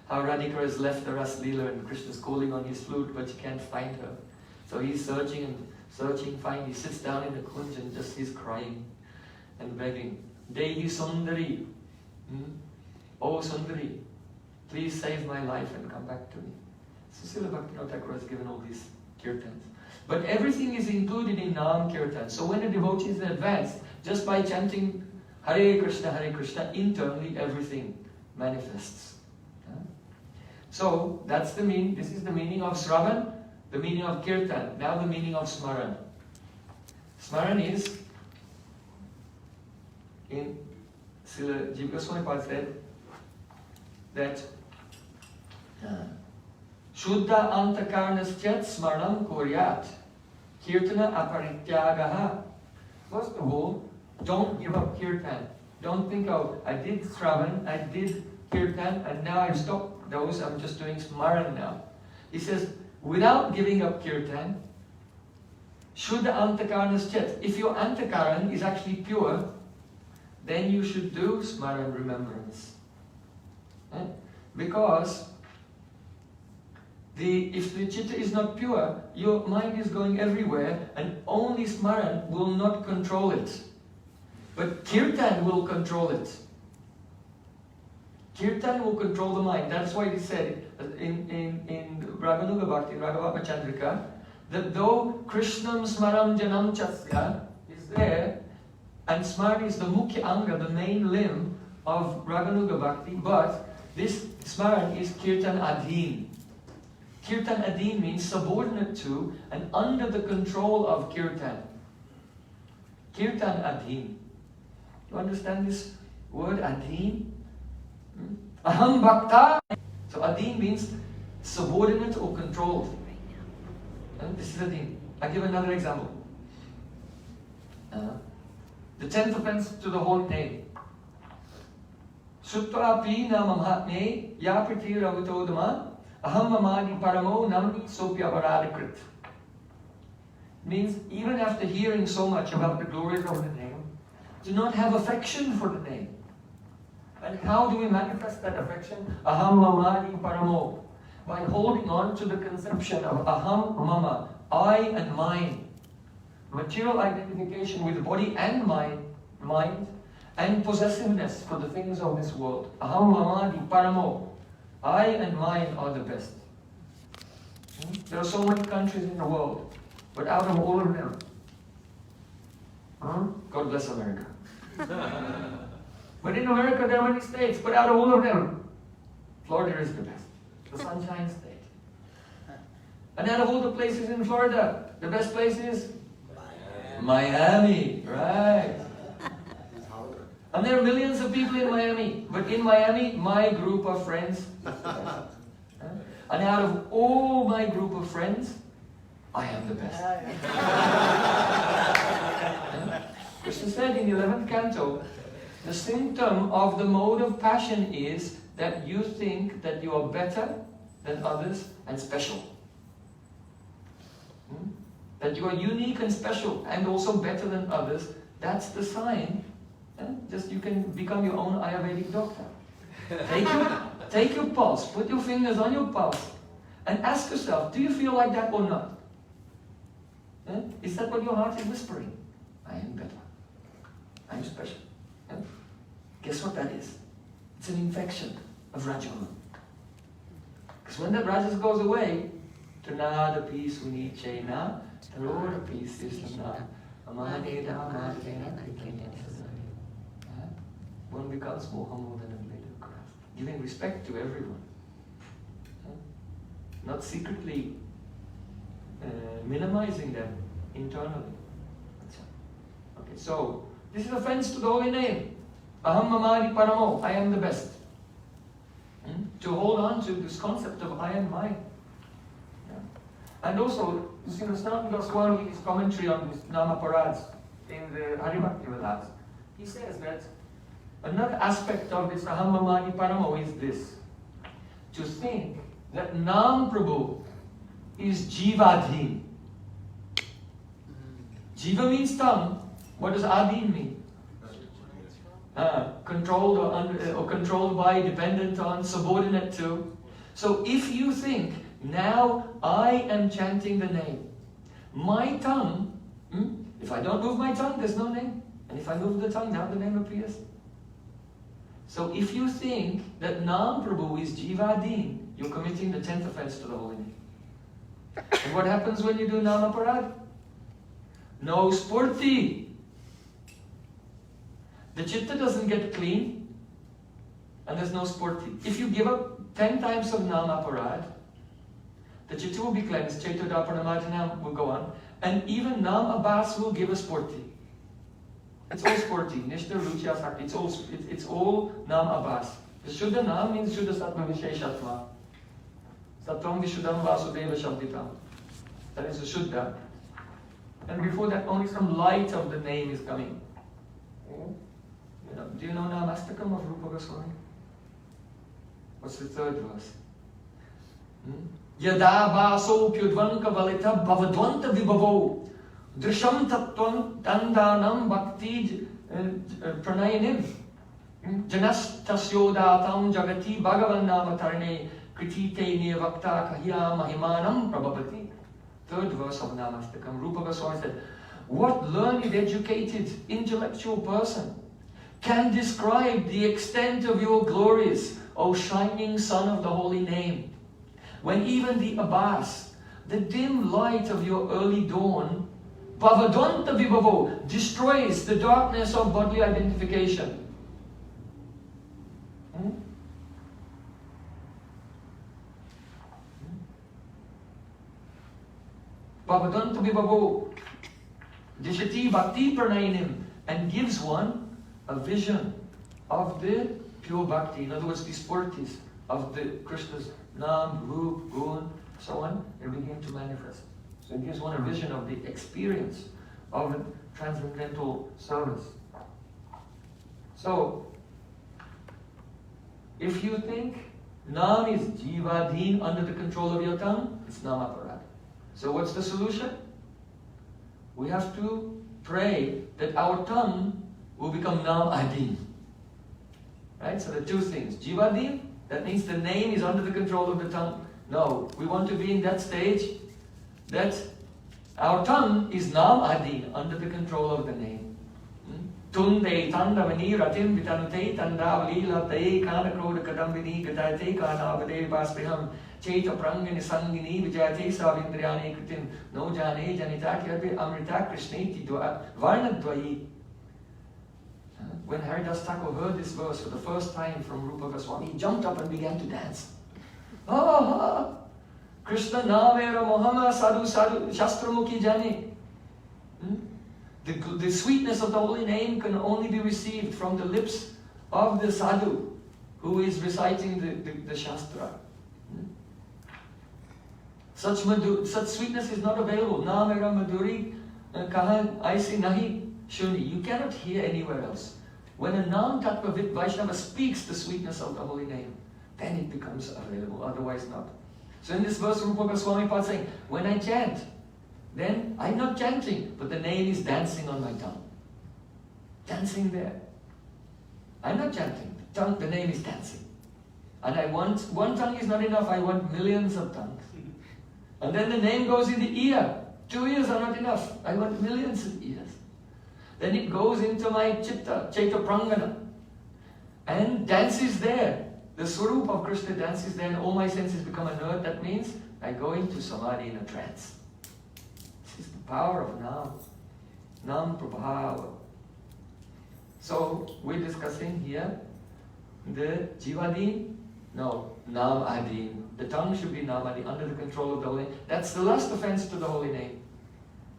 How Radhika has left the Ras Leela and Krishna's calling on his flute but he can't find her. So he's searching and searching, he sits down in the kunj and just he's crying and begging. Dehi Sundari. Oh Sundari, please save my life and come back to me. So Srila Bhaktivinoda Thakur has given all these kirtans. But everything is included in Nam Kirtan. So when a devotee is advanced, just by chanting Hare Krishna, internally everything manifests. So that's the meaning. This is the meaning of Sravan, the meaning of Kirtan. Now the meaning of Smaran. Smaran is, in Srila Jiva Goswami Pad said that Shuddha antakarnaschat smaranam koryat kirtana aparityagaha. First of all, don't give up kirtan. Don't think, oh, I did Sravan, I did kirtan, and now I've stopped those, I'm just doing Smaran now. He says, without giving up kirtan, Shuddha antakarnaschat. If your antakaran is actually pure, then you should do Smaran remembrance. Because if the chitta is not pure, your mind is going everywhere, and only smaran will not control it. But kirtan will control it. Kirtan will control the mind. That's why it is said in Raganuga Bhakti, in Raghavama Chandrika, that though Krishnam Smaram Janam Chasya is there, and Smaran is the Mukhya Anga, the main limb of Raganuga Bhakti, but this Smaran is Kirtan Adhin. Kirtan Adhin means subordinate to and under the control of Kirtan. Kirtan Adhin. You understand this word Adhin? Aham Bhakta. So Adhin means subordinate or controlled. And this is Adhin. I give another example. The 10th offense to the holy name. Sutta pi nama mahatme yapriti ravutodama aham mamadi paramo namni sopya varadakrit. Means even after hearing so much about the glories of the name, do not have affection for the name. And how do we manifest that affection? Aham mamadi paramo. By holding on to the conception of aham mama, I and mine. Material identification with body and mind, and possessiveness for the things of this world. Aham mamadi paramo. I and mine are the best. There are so many countries in the world, but out of all of them, God bless America. But in America there are many states, but out of all of them, Florida is the best. The Sunshine State. And out of all the places in Florida, the best place is Miami, right? And there are millions of people in Miami, but in Miami, my group of friends is the best. And out of all my group of friends, I am the best. Krishna said in the 11th canto, the symptom of the mode of passion is that you think that you are better than others and special. That you are unique and special and also better than others. That's the sign. Just you can become your own Ayurvedic doctor. Take your pulse, put your fingers on your pulse and ask yourself, do you feel like that or not? Is that what your heart is whispering? I am better. I am special. Guess what that is? It's an infection of Rajaman. Because when that Rajas goes away, Tanada peace we need Chaina, Tarora peace is one becomes more humble than a blade of grass, giving respect to everyone. Not secretly minimizing them internally. Okay, so this is offense to the holy name. Aham mamadi paramo, I am the best. To hold on to this concept of I and mine. And also, you see, Sanatana Goswami's commentary on this Namaparad in the Haribhakti Vilas, he says that another aspect of this Aham mamadi paramo is this: to think that Nam Prabhu is Jivadhin. Jiva means tongue. What does Adhin mean? Controlled or controlled by, dependent on, subordinate to. So if you think, now I am chanting the name, my tongue, if I don't move my tongue, there's no name. And if I move the tongue, now the name appears. So if you think that Nam Prabhu is Jivadin, you're committing the 10th offense to the holy name. And what happens when you do Namaparad? No spurti. The chitta doesn't get clean, and there's no spurti. If you give up 10 times of Namaparad, the chitta will be cleansed, Chaitodapanamadana will go on, and even Nam Abbas will give a spurti. It's all spurti, Nishta, Ruchya, Sakti, it's all Nam Abbas. The Shuddha Nam means Shuddha Sattva Visheshatma. Sattvam Vishuddham Vasudeva Shabditam. That is the Shuddha. And before that, only some light of the name is coming. Do you know Namastakam of Rupa Goswami? What's the third verse? Yada baso pyudvanka valita bhavadvanta vibhavo drisham tattvam dandanam bhakti pranayanim janastasyodatam jagati bhagavan namatarne Kritite niyavakta kahya mahimanam prabhavati. Third verse of Namastakam. Rupa Goswami said, what learned, educated, intellectual person can describe the extent of your glories, O shining sun of the holy name, when even the Abbas, the dim light of your early dawn, Bhavadanta Vibhavo, destroys the darkness of bodily identification. Bhavadanta Vibhavo, Dishati Bhakti Pranainim, and gives one a vision of the pure bhakti. In other words, the spurities of the Krishna's Nam, Rup, Gun, so on, they begin to manifest. So it gives one a vision of the experience of transcendental service. So, if you think Nam is Jivadin under the control of your tongue, it's Namaparad. So what's the solution? We have to pray that our tongue will become Nam Adin. Right? So the two things. Jivadin, that means the name is under the control of the tongue. No, we want to be in that stage that our tongue is Nam Adin, under the control of the name. Tunde tandavani ratim vitanute tandavali te kana kroda kadambini gadate kana avade vaspeham cheta prangani sangini vijayate savindriyani kritim no jane janita kirpe amrita krishneti varnadvayi. When Haridas Thakur heard this verse for the first time from Rupa Goswami, he jumped up and began to dance. Krishna Namera Muhammad Sadhu Sadhu Shastramukhi Jani. The sweetness of the holy name can only be received from the lips of the sadhu who is reciting the Shastra. Such sweetness is not available. Namera Madhuri Kahan Aisi Nahi Shuni. You cannot hear anywhere else. When a non-Tattva Vaishnava speaks the sweetness of the holy name, then it becomes available, otherwise not. So in this verse, Rupa Goswami is saying, when I chant, then I'm not chanting, but the name is dancing on my tongue. Dancing there. I'm not chanting, the name is dancing. And I want, one tongue is not enough, I want millions of tongues. And then the name goes in the ear. 2 ears are not enough, I want millions of ears. Then it goes into my chitta, Chaita Prangana, and dances there. The Swarup of Krishna dances there, and all my senses become inert. That means I go into Samadhi in a trance. This is the power of Nam. Nam Prabhava. So, we're discussing here the Jivadin, no, Nam Adin. The tongue should be Nam Adin, under the control of the holy name. That's the last offense to the holy name.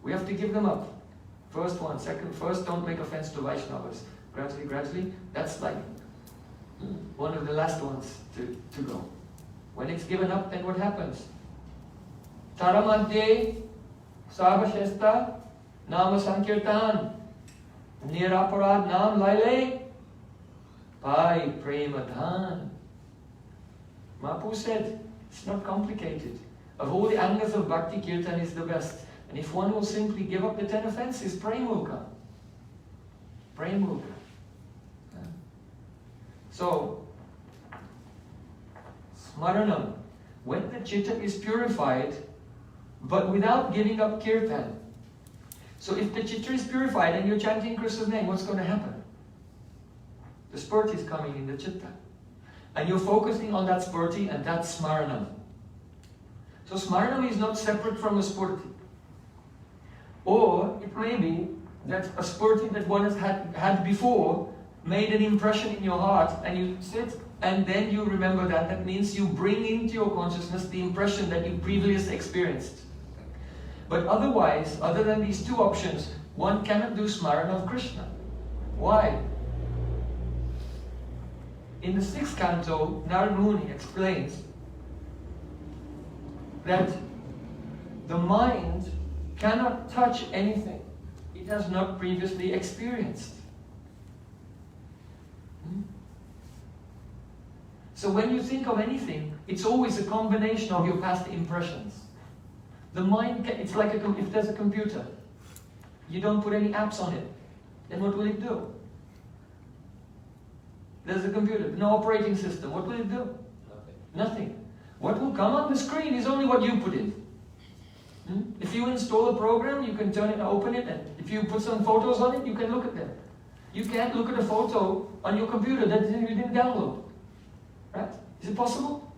We have to give them up. First one, second, first don't make offense to Vaishnavas. Gradually, that's like one of the last ones to go. When it's given up, then what happens? Taramadye Savashesta Nama Sankirtan Niraparad Nam Laile Pai Premadhan. Mahaprabhu said, it's not complicated. Of all the angas of Bhakti, Kirtan is the best. And if one will simply give up the 10 offenses, prema will come. Prema will come. Yeah. So, smaranam, when the chitta is purified, but without giving up kirtan. So if the chitta is purified and you're chanting Krishna's name, what's going to happen? The spurti is coming in the chitta. And you're focusing on that spurti, and that's smaranam. So smaranam is not separate from a spurti. Or it may be that a spurti that one has had before made an impression in your heart, and you sit and then you remember that. That means you bring into your consciousness the impression that you previously experienced. But otherwise, other than these two options, one cannot do smarana of Krishna. Why? In the 6th canto, Narad Muni explains that the mind cannot touch anything it has not previously experienced. So when you think of anything, it's always a combination of your past impressions. The mind, it's like if there's a computer, you don't put any apps on it, then what will it do? There's a computer, no operating system, what will it do? Nothing. Nothing. What will come on the screen is only what you put in. If you install a program, you can turn it, open it, and if you put some photos on it, you can look at them. You can't look at a photo on your computer that you didn't download. Right? Is it possible?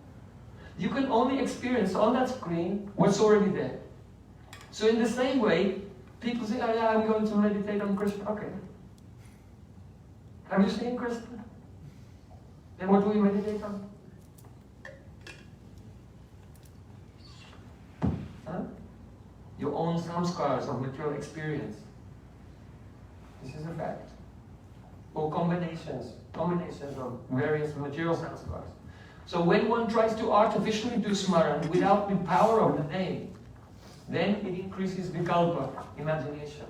You can only experience on that screen what's already there. So in the same way, people say, oh yeah, I'm going to meditate on Krishna. Okay. Have you seen Krishna? Then what do we meditate on? Huh? Your own samskars of material experience. This is a fact. Or combinations of various material samskars. So when one tries to artificially do smaran without the power of the name, then it increases vikalpa, imagination,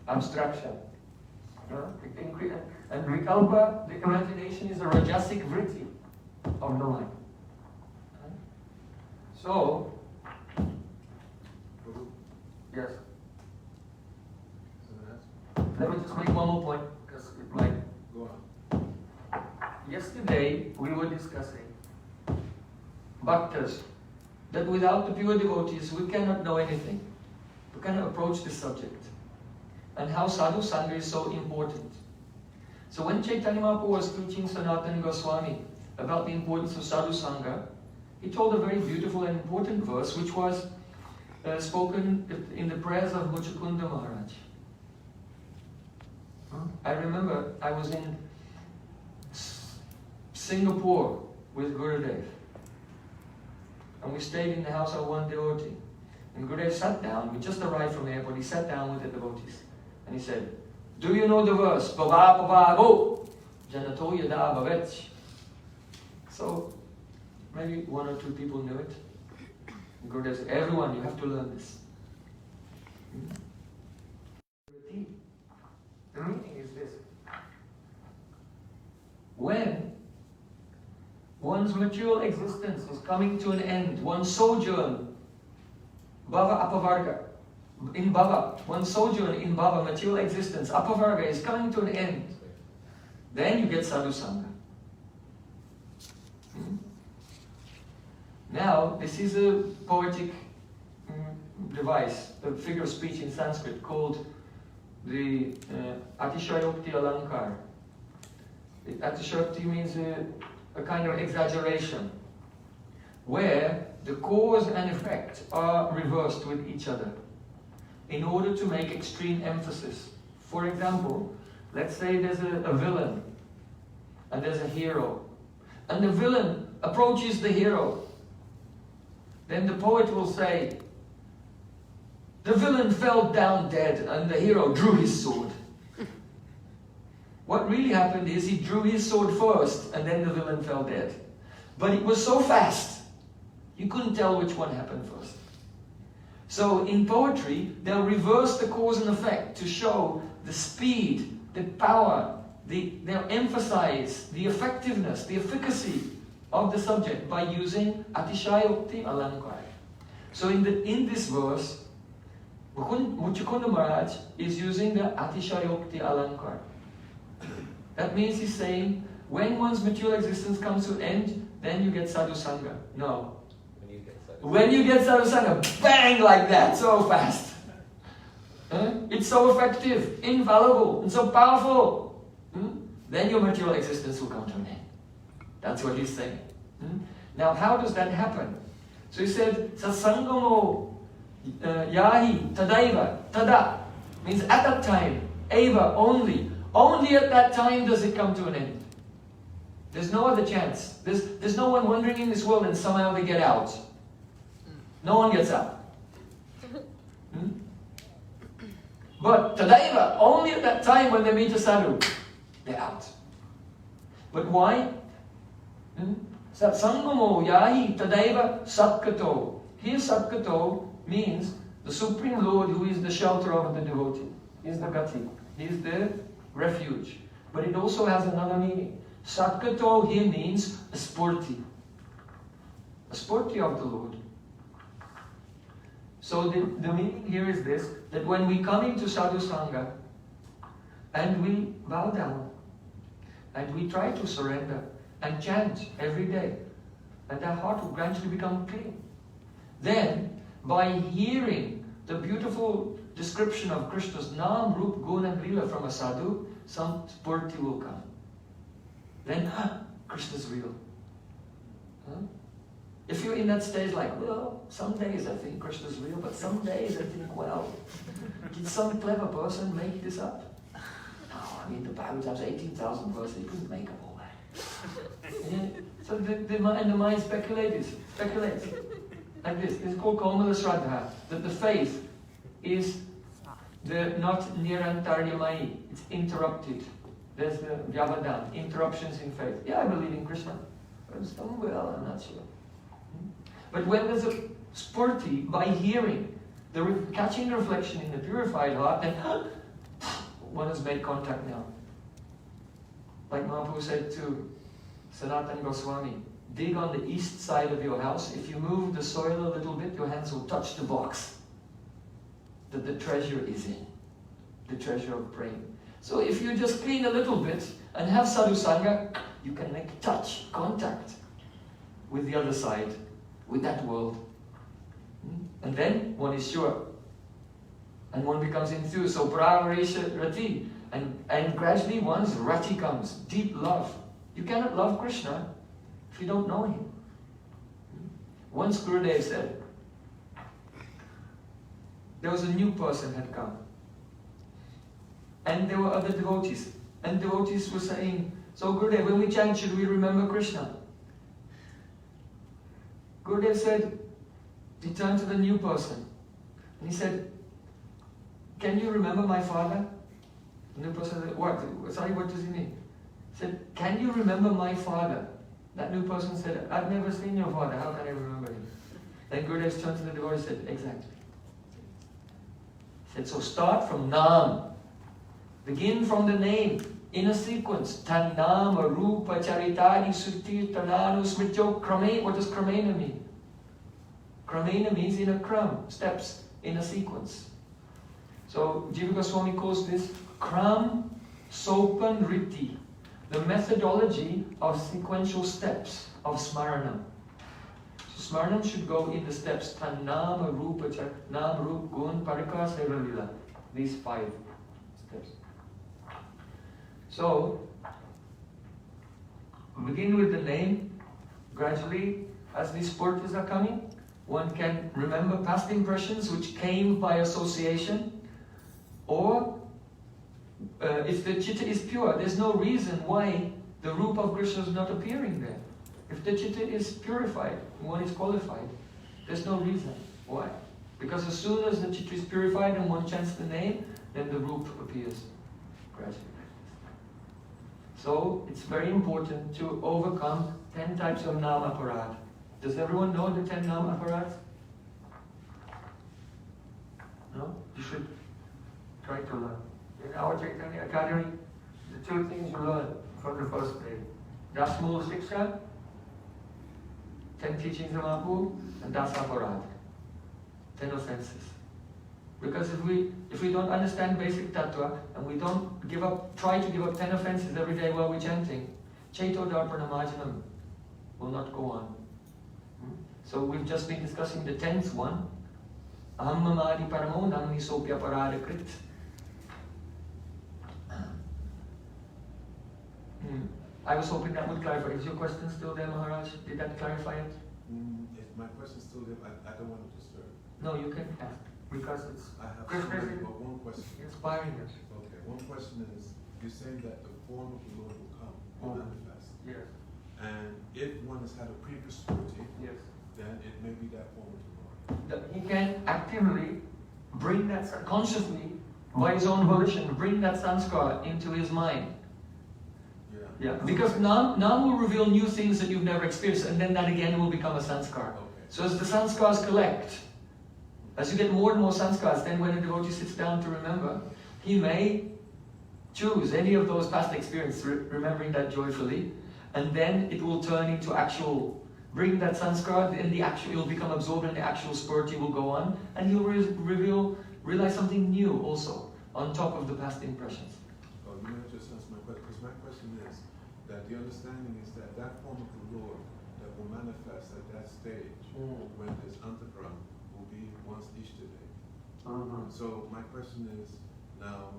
abstraction. And vikalpa, the imagination, is a rajasic vritti of the mind. So, yes. Let me just make one more point, because it might Go on. Yesterday, we were discussing bhaktas, that without the pure devotees, we cannot know anything. We cannot approach this subject. And how sadhu sangha is so important. So when Chaitanya Mahaprabhu was teaching Sanatana Goswami about the importance of sadhu sangha, he told a very beautiful and important verse, which was spoken in the prayers of Muchukunda Maharaj. I remember I was in Singapore with Gurudev, and we stayed in the house of one devotee. And Gurudev sat down, we just arrived from the airport, he sat down with the devotees, and he said, do you know the verse, Bhava Pavago, Janato Yada Bhavet? So, maybe one or two people knew it. And Gurudev said, everyone, you have to learn this. The meaning is this. When one's material existence is coming to an end, one's sojourn, bhava apavarga, in bhava, one's sojourn in bhava, material existence, apavarga, is coming to an end, then you get sadhu sangha. Now, this is a poetic device, a figure of speech in Sanskrit called the Atishayokti Alankar. Atishayokti means a kind of exaggeration, where the cause and effect are reversed with each other in order to make extreme emphasis. For example, let's say there's a villain and there's a hero, and the villain approaches the hero. Then the poet will say, the villain fell down dead and the hero drew his sword. What really happened is he drew his sword first and then the villain fell dead. But it was so fast, you couldn't tell which one happened first. So in poetry, they'll reverse the cause and effect to show the speed, the power, they'll emphasize the effectiveness, the efficacy of the subject by using Atishayokti Alankar. So in this verse, Muchukunda Maharaj is using the Atishayokti Alankar. That means he's saying, when one's material existence comes to an end, then you get sadhu sangha. No. When you get sadhu sangha, bang, like that, so fast. It's so effective, infallible, and so powerful. Then your material existence will come to an end. That's what he's saying. Now, how does that happen? So he said, Sasangamo yahi tadaiva, tada, means at that time, eva, only. Only at that time does it come to an end. There's no other chance. There's no one wandering in this world and somehow they get out. No one gets out. But tadaiva, only at that time when they meet a sadhu, they're out. But why? Satsangamo yahi tadaiva satkato. Here satkato means the Supreme Lord who is the shelter of the devotee. He is the gati. He is the refuge. But it also has another meaning. Satkato here means a spurti. A spurti of the Lord. So the meaning here is this, that when we come into sadhu sangha and we bow down and we try to surrender and chant every day And that heart will gradually become clean. Then, by hearing the beautiful description of Krishna's Nam, Rup, Gun and Lila from a sadhu, some spurti will come. Then, Krishna's real. Huh? If you're in that stage like, well, some days I think Krishna's real, but some days I think, well, did some clever person make this up? No, I mean, the Bible has 18,000 verses, he couldn't make up all that. Yeah? So the mind speculates. Like this. It's called Komala Shraddha. That the faith is not nirantaryamai. It's interrupted. There's the vyavadam, interruptions in faith. Yeah, I believe in Krishna. But well, I'm not sure. But when there's a spurti, by hearing, catching the reflection in the purified heart, then one has made contact now. Like Mahaprabhu said to Sanatana Goswami, dig on the east side of your house. If you move the soil a little bit, your hands will touch the box that the treasure is in. The treasure of praying. So if you just clean a little bit and have sadhu sangha, you can make contact with the other side, with that world. And then one is sure. And one becomes enthused. So pravaresha rati. And gradually one's rati comes, deep love. You cannot love Krishna if you don't know him. Once Gurudev said, there was a new person had come. And there were other devotees. And devotees were saying, so Gurudev, when we chant, should we remember Krishna? Gurudev said, he turned to the new person. And he said, can you remember my father? The new person said, what? Sorry, what does he mean? He said, can you remember my father? That new person said, I've never seen your father, how can I remember him? Then Gurudev turned to the devotee and said, exactly. He said, so start from Nam. Begin from the name, in a sequence. Tan Nama, Rupa, Charitani, Suti, Tananu, Smrityo, Krame. What does Kramena mean? Kramena means in a kram, steps, in a sequence. So Jiva Goswami calls this Kram Sopan Riti, the methodology of sequential steps of Smaranam. So Smaranam should go in the steps Tan Nama, Rupa, Nam, Rup, Gun, Parika, Seva, Lila. These 5 steps. So, begin with the name. Gradually, as these spurtis are coming, one can remember past impressions which came by association. Or, if the chitta is pure, there's no reason why the Rupa of Krishna is not appearing there. If the chitta is purified, one is qualified, there's no reason why. Because as soon as the chitta is purified and one chants the name, then the Rupa appears gradually. So, it's very important to overcome 10 types of Nama Aparad. Does everyone know the 10 Nama Aparads? No? You should try to learn. In our Chaitanya Academy, the 2 things you learn from the first day. Dasmula Shiksha, 10 teachings of Mahaprabhu, and Das Aparad, 10 offenses. Because if we don't understand basic tattva and we don't try to give up 10 offenses every day while we're chanting, Chaito Darpana Marjanam will not go on. So we've just been discussing the 10th one. Aham mamadi paramo namni sopya parada krit. I was hoping that would clarify. Is your question still there, Maharaj? Did that clarify it? If my question's still there, I don't want to disturb. No, you can ask. Because it's I have so many, but one question. Inspiring us. Okay, one question is, you're saying that the form of the Lord will come, will manifest. Yes. And if one has had a previous spirituality, Yes. then it may be that form of the Lord. He can actively bring that, consciously, by his own volition, bring that sanskar into his mind. Yeah. Because Nam will reveal new things that you've never experienced, and then that again will become a sanskar. Okay. So as the sanskars collect, as you get more and more sanskars, then when a devotee sits down to remember, he may choose any of those past experiences, remembering that joyfully, and then it will turn into actual, bring that sanskar, and it will become absorbed and the actual spurti will go on, and he'll realize something new also, on top of the past impressions. Oh, you may just answer my question, because my question is that the understanding is that that form of the Lord that will manifest at that stage when this antakram will be once Ishtadeva. So my question is now,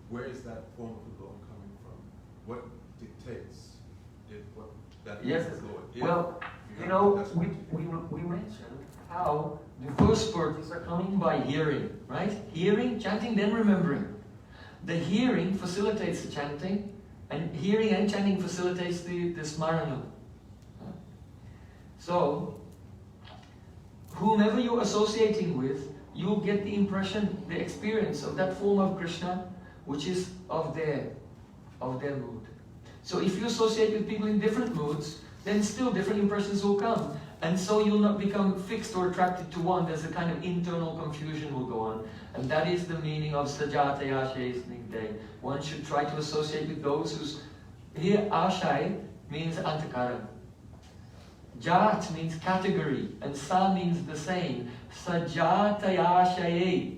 where is that form of the Lord coming from? What dictates what that Yes. is the Lord? Well, you know, we mentioned how the first purpose are coming by hearing, right? Hearing, chanting, then remembering. The hearing facilitates the chanting, and hearing and chanting facilitates the smarana. So, whomever you're associating with, you'll get the impression, the experience of that form of Krishna, which is of their mood. So if you associate with people in different moods, then still different impressions will come. And so you'll not become fixed or attracted to one. There's a kind of internal confusion will go on. And that is the meaning of sajate ashay snigde. One should try to associate with those whose... Here, ashay means antakara. Jat means category, and sa means the same. Sajate ashaye.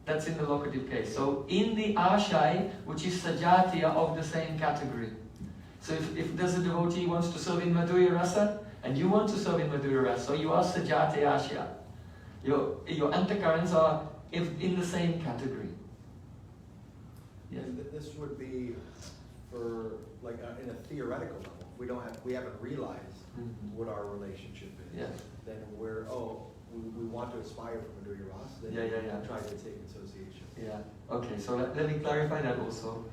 That's in the locative case. So in the ashay, which is sajatiya of the same category. So if there's a devotee who wants to serve in Madhurya Rasa, and you want to serve in Madhurya Rasa, so you are sajate ashya. Your antakarans are in the same category. Yes. And this would be for like in a theoretical level. We haven't realized what our relationship is. Yes. Then we want to aspire for Madhurya Rasa. Then Yeah. try to take association. Yeah. Okay. So let me clarify that also.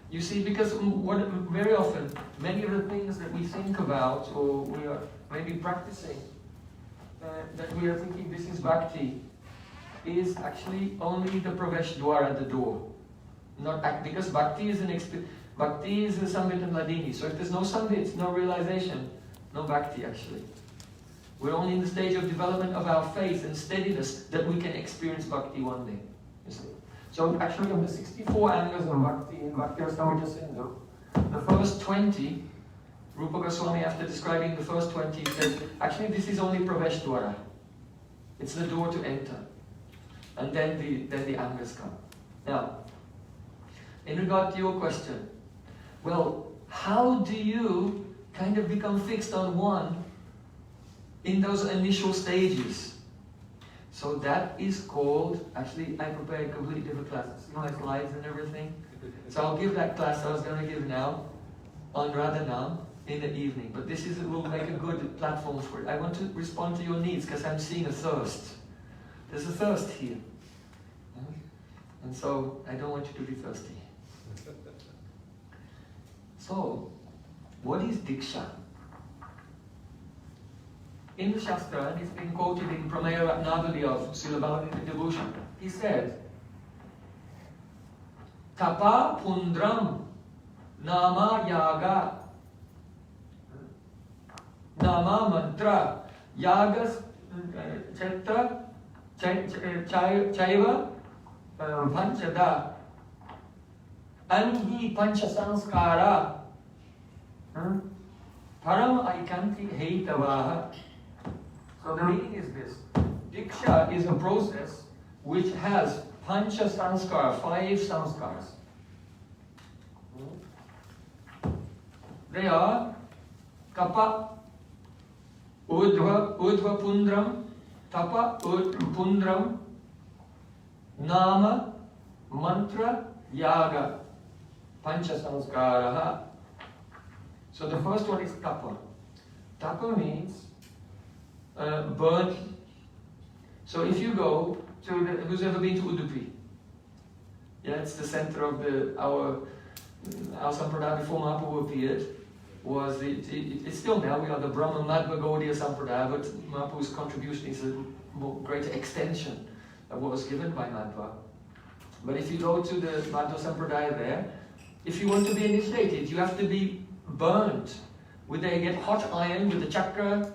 You see, because very often, many of the things that we think about, or we are maybe practicing, that we are thinking this is bhakti, is actually only the pravesh dwara, the door. Because bhakti is bhakti is a samvit and ladini. So if there's no samvit, no realization, no bhakti actually. We're only in the stage of development of our faith and steadiness that we can experience bhakti one day. You see. So actually of the 64 angas of bhakti in Bhakti Rasamrita Sindhu, the first 20, Rupa Goswami, after describing the first 20, says, actually this is only pravesh dwara. It's the door to enter. And then the angas come. Now, in regard to your question, well, how do you kind of become fixed on one in those initial stages? So that is called, actually I prepared a completely different class. See my slides and everything? So I'll give that class I was going to give now on Radha now in the evening. But this will make a good platform for it. I want to respond to your needs because I'm seeing a thirst. There's a thirst here. And so I don't want you to be thirsty. So, what is Diksha? In the Shastra, and it's been quoted in Prameya Ratnavali of Srila Bhakti Devotion, he said, Tapa Pundram Nama Yaga Nama Mantra Yagas Chetta Chaiva Panchada Anhi Pancha Sanskara Param Aikanti Heitavaha. So the meaning is this. Diksha is a process which has Pancha Sanskara, 5 sanskars. They are Kapa, Urdhva Pundram, Tapa Pundram, Nama, Mantra, Yaga, Pancha Sanskaraha. So the first one is Tapa. Tapa means burning. So if you go to who's ever been to Udupi? Yeah, it's the center of our Sampradaya before Mahaprabhu appeared. It's still now, we are the Brahma Madhva Gaudiya Sampradaya, but Mahaprabhu's contribution is a greater extension of what was given by Madhva. But if you go to the Madhva Sampradaya there, if you want to be initiated, you have to be burnt. They get hot iron with the chakra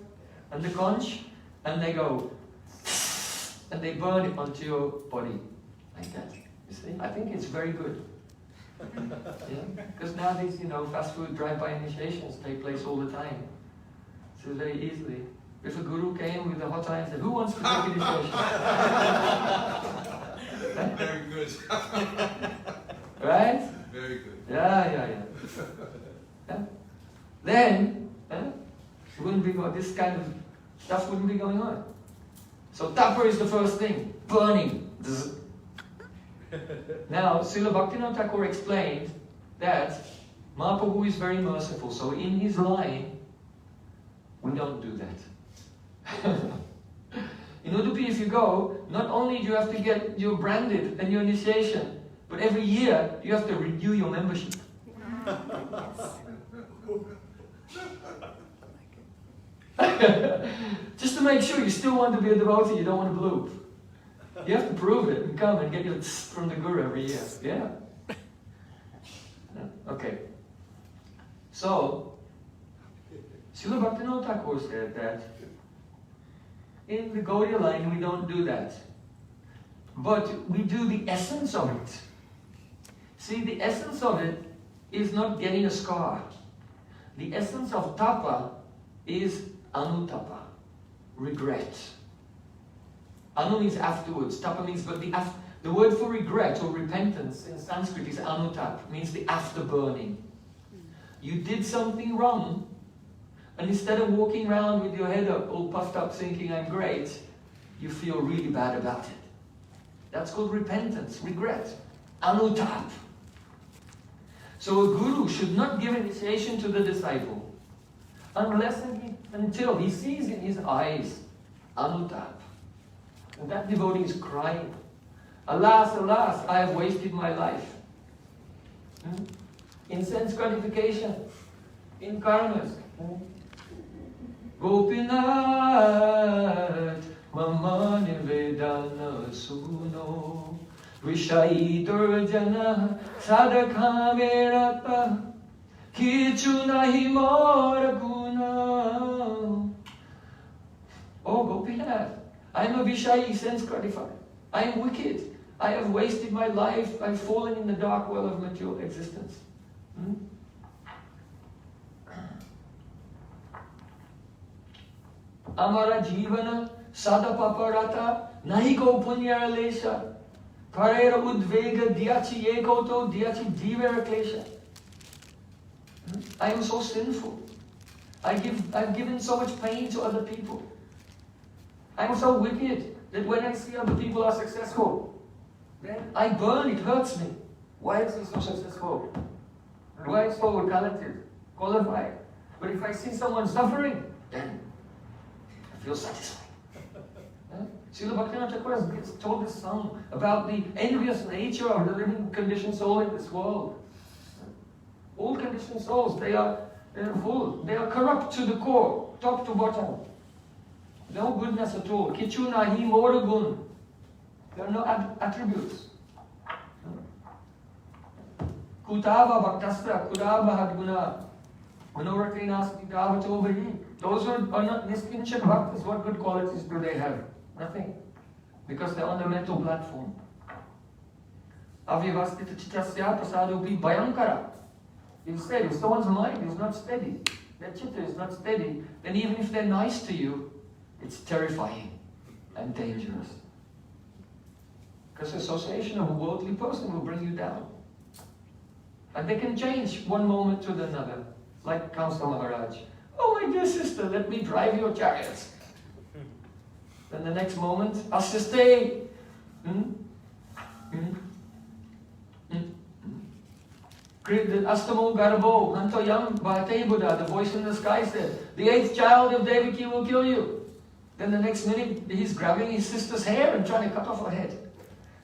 and the conch, and they go, and they burn it onto your body, like that. You see? I think it's very good. Yeah? Because now these, fast food drive-by initiations take place all the time. So very easily. If a guru came with a hot iron and said, who wants to take initiation? Very good. Right? Very good. Yeah. Then, this kind of stuff wouldn't be going on. So Tattva is the first thing, burning. Now, Srila Bhaktivinoda Thakur explained that Mahaprabhu is very merciful, so in his line, we don't do that. In Udupi, if you go, not only do you have to get your branded and your initiation, but every year you have to renew your membership. Just to make sure you still want to be a devotee, you don't want to bloop. You have to prove it and come and get your tss from the Guru every year. Yeah. Okay. So, Srila Bhaktivinoda Thakur said that in the Gaudiya line we don't do that. But we do the essence of it. See, the essence of it is not getting a scar. The essence of tapa is anutapa, regret. Anu means afterwards, tapa means, but the word for regret or repentance in Sanskrit is anutap, means the afterburning. You did something wrong, and instead of walking around with your head up, all puffed up, thinking I'm great, you feel really bad about it. That's called repentance, regret, anutap. So a guru should not give initiation to the disciple unless and until he sees in his eyes anutap. And that devotee is crying, alas, alas, I have wasted my life. In sense gratification, in karmas. Gopinath mama nivedana suno Vishai durjana sadakha verata kichu nahi mora guna. Oh Gopinath, I am a Vishai, sense gratified. I am wicked. I have wasted my life. I've fallen in the dark well of material existence. Amara jivana sadapaparata nahiko punyaralesha parera udvega diachi yekoto diachi divera klesha. I am so sinful. I've given so much pain to other people. I am so wicked that when I see other people are successful, then I burn, it hurts me. Why is he so successful? Why is he so talented, qualified? But if I see someone suffering, then I feel satisfied. Srila Bhaktivinoda Thakur has told this song about the envious nature of the living conditioned soul in this world. All conditioned souls, they are full. They are corrupt to the core, top to bottom. No goodness at all. Kichuna hi moragun. There are no attributes. Kutava bhaktastra kudava hadguna. Manoratinasti davato bhaji. Those who are not niskinchan bhaktas, what good qualities do they have? Nothing. Because they're on the mental platform. Avyavastita chittasya prasadopi bhayankara. Instead, if someone's mind is not steady, their chitta is not steady, then even if they're nice to you, it's terrifying and dangerous. Because association of a worldly person will bring you down. And they can change one moment to another. Like Kamsa Maharaj. Oh my dear sister, let me drive your chariots. Then the next moment, Asiste. Astamo Garbo, Hantoyam Bhate Buddha, the voice in the sky said, the 8th child of Devaki will kill you. Then the next minute, he's grabbing his sister's hair and trying to cut off her head.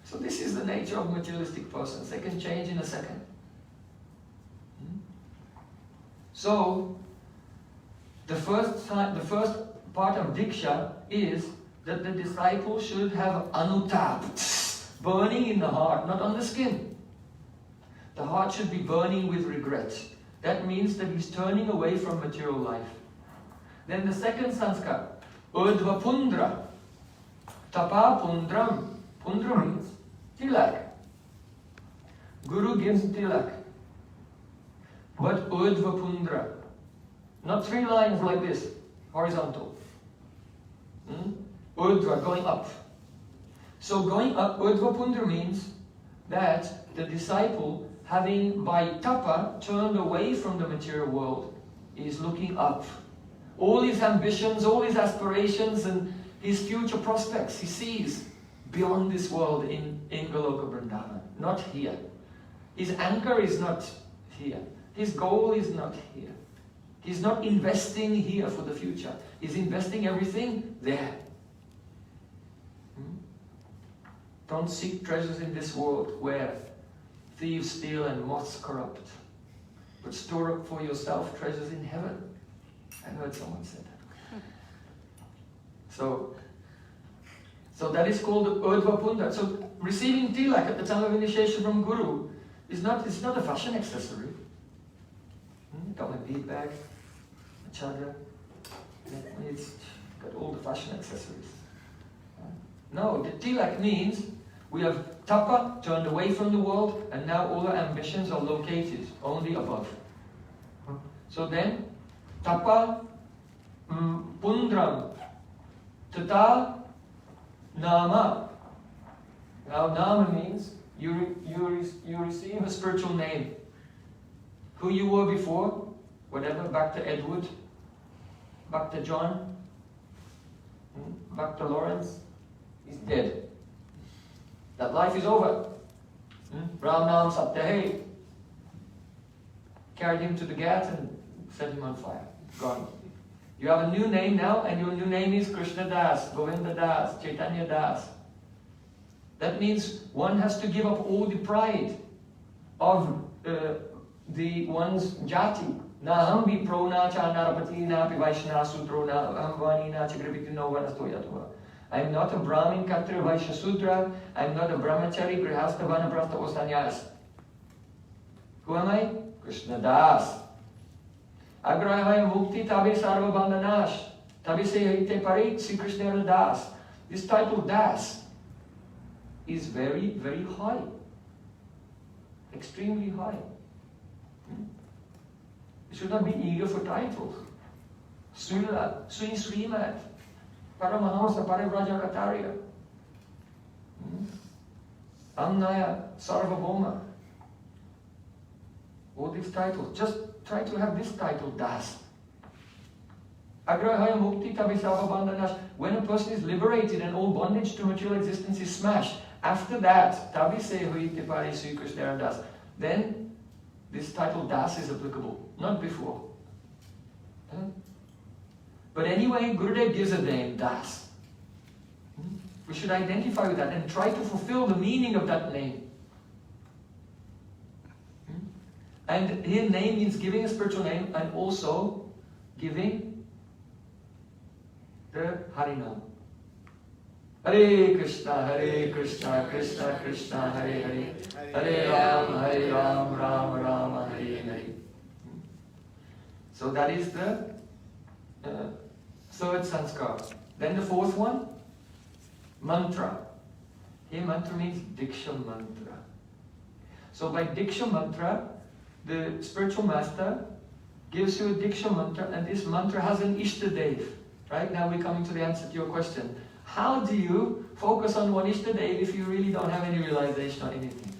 So this is the nature of materialistic persons. They can change in a second. So, the first part of Diksha is that the disciple should have anutap, burning in the heart, not on the skin. The heart should be burning with regret. That means that he's turning away from material life. Then the second sanskar, Urdhva Pundra. Tapa Pundram. Pundra means tilak. Guru gives tilak. But Urdhva Pundra. Not 3 lines like this, horizontal. Urdhva, going up. So going up, Urdhva Pundra means that the disciple, having by tapa turned away from the material world, is looking up. all his ambitions, all his aspirations, and his future prospects, he sees beyond this world in Goloka Vrindavan, not here. His anchor is not here. His goal is not here. He's not investing here for the future. He's investing everything there. Don't seek treasures in this world where thieves steal and moths corrupt, but store up for yourself treasures in heaven. I heard someone say that. So that is called Urdhva Punda. So receiving tilak at the time of initiation from Guru is not a fashion accessory. Got my bead bag, my chadra. It's got all the fashion accessories. No, the tilak means we have tapa, turned away from the world, and now all our ambitions are located only above. So then, tapa, pundram, tata, nama. Now nama means you receive a spiritual name. Who you were before, whatever, back to Edward, back to John, back to Lawrence, he's dead. That life is over. Ram Nam Saptahe. Carried him to the Ghat and set him on fire. Gone. You have a new name now, and your new name is Krishna Das, Govinda Das, Chaitanya Das. That means one has to give up all the pride of the one's jati. Na hum vi prona cha narapati na pi vaishna sutro na hum vani na chagriviti no vanastoyatva. I am not a Brahmin, Katra, Vaishya Sudra. I am not a Brahmachari, Grihastha, Vanaprastha, or Sannyas. Who am I? Krishna Das. Agrahaya Mukti Tabi Sarva Bandhanash. Tabi Sehite Parit Sri Krishna Das. This title Das is very, very high. Extremely high. You should not be eager for titles. Srila, Sri Srimad, Paramahamsa, Paribraja Katarya, Amnaya, Sarvabhoma. All these titles. Just try to have this title, Das. Agrahaya Mukti Tabi Sarva Bandhanash. When a person is liberated and all bondage to material existence is smashed, after that, Tabi Sehuite Pari Sri Krishna Das, then this title Das is applicable, not before. But anyway, Gurudev gives a name, Das. We should identify with that and try to fulfill the meaning of that name. And his name means giving a spiritual name and also giving the Harinam. Hare Krishna, Krishna Krishna, Hare Hare, Hare Ram, Ram Ram, Hare Hare. So that is the third sanskar. Then the fourth one, mantra. Here mantra means Diksha mantra. So by Diksha mantra, the spiritual master gives you a Diksha mantra, and this mantra has an Ishtadev. Right now we're coming to the answer to your question. How do you focus on one Ishtadev if you really don't have any realization on anything?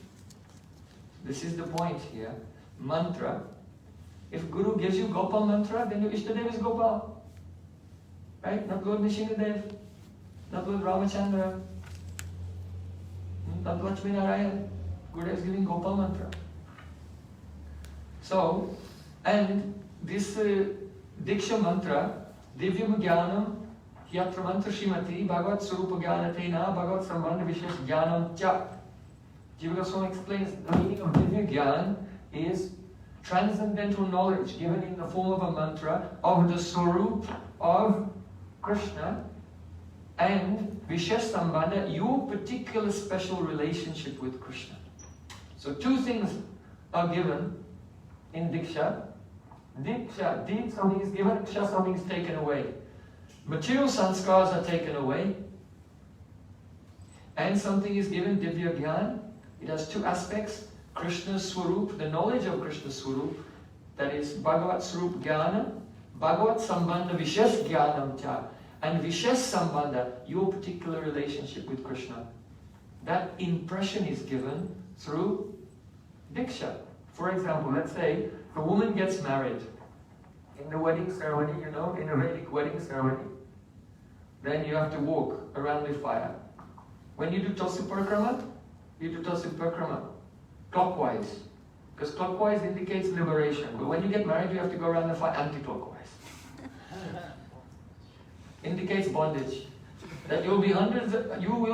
This is the point here. Mantra. If Guru gives you Gopal mantra, then your Ishtadev is Gopal. Right? Not Lord Nishingadev, not Lord Ramachandra, not Lakshmi Narayan. Guru is giving Gopal mantra. So, and this Diksha mantra, Divyam Jnanam, Yatra mantra Shrimati, Bhagavat Sarupa Jnanatena, Bhagavat Sambandha Vishesh Jnanam Cha. Jiva Goswami explains the meaning of Divya Jnana is transcendental knowledge given in the form of a mantra of the Swarup of Krishna and Vishesh Sambandha, your particular special relationship with Krishna. So two things are given in Diksha. Diksha, Dik, something is given, Ksha, something is taken away. Material sanskars are taken away, and something is given, Divya Jnana. It has two aspects. Krishna's Swarup, the knowledge of Krishna's Swarup, that is Bhagavat Swarup Jnana, Bhagavat Sambandha Vishesh Jnanam Cha, and Vishesh Sambandha, your particular relationship with Krishna. That impression is given through Diksha. For example, let's say the woman gets married In the wedding ceremony, you know, in a Vedic wedding ceremony, then you have to walk around the fire. When you do Tosu Parikrama, you do Tosu Parikrama clockwise. Because clockwise indicates liberation. But when you get married, you have to go around the fire anti-clockwise. Indicates bondage. That you will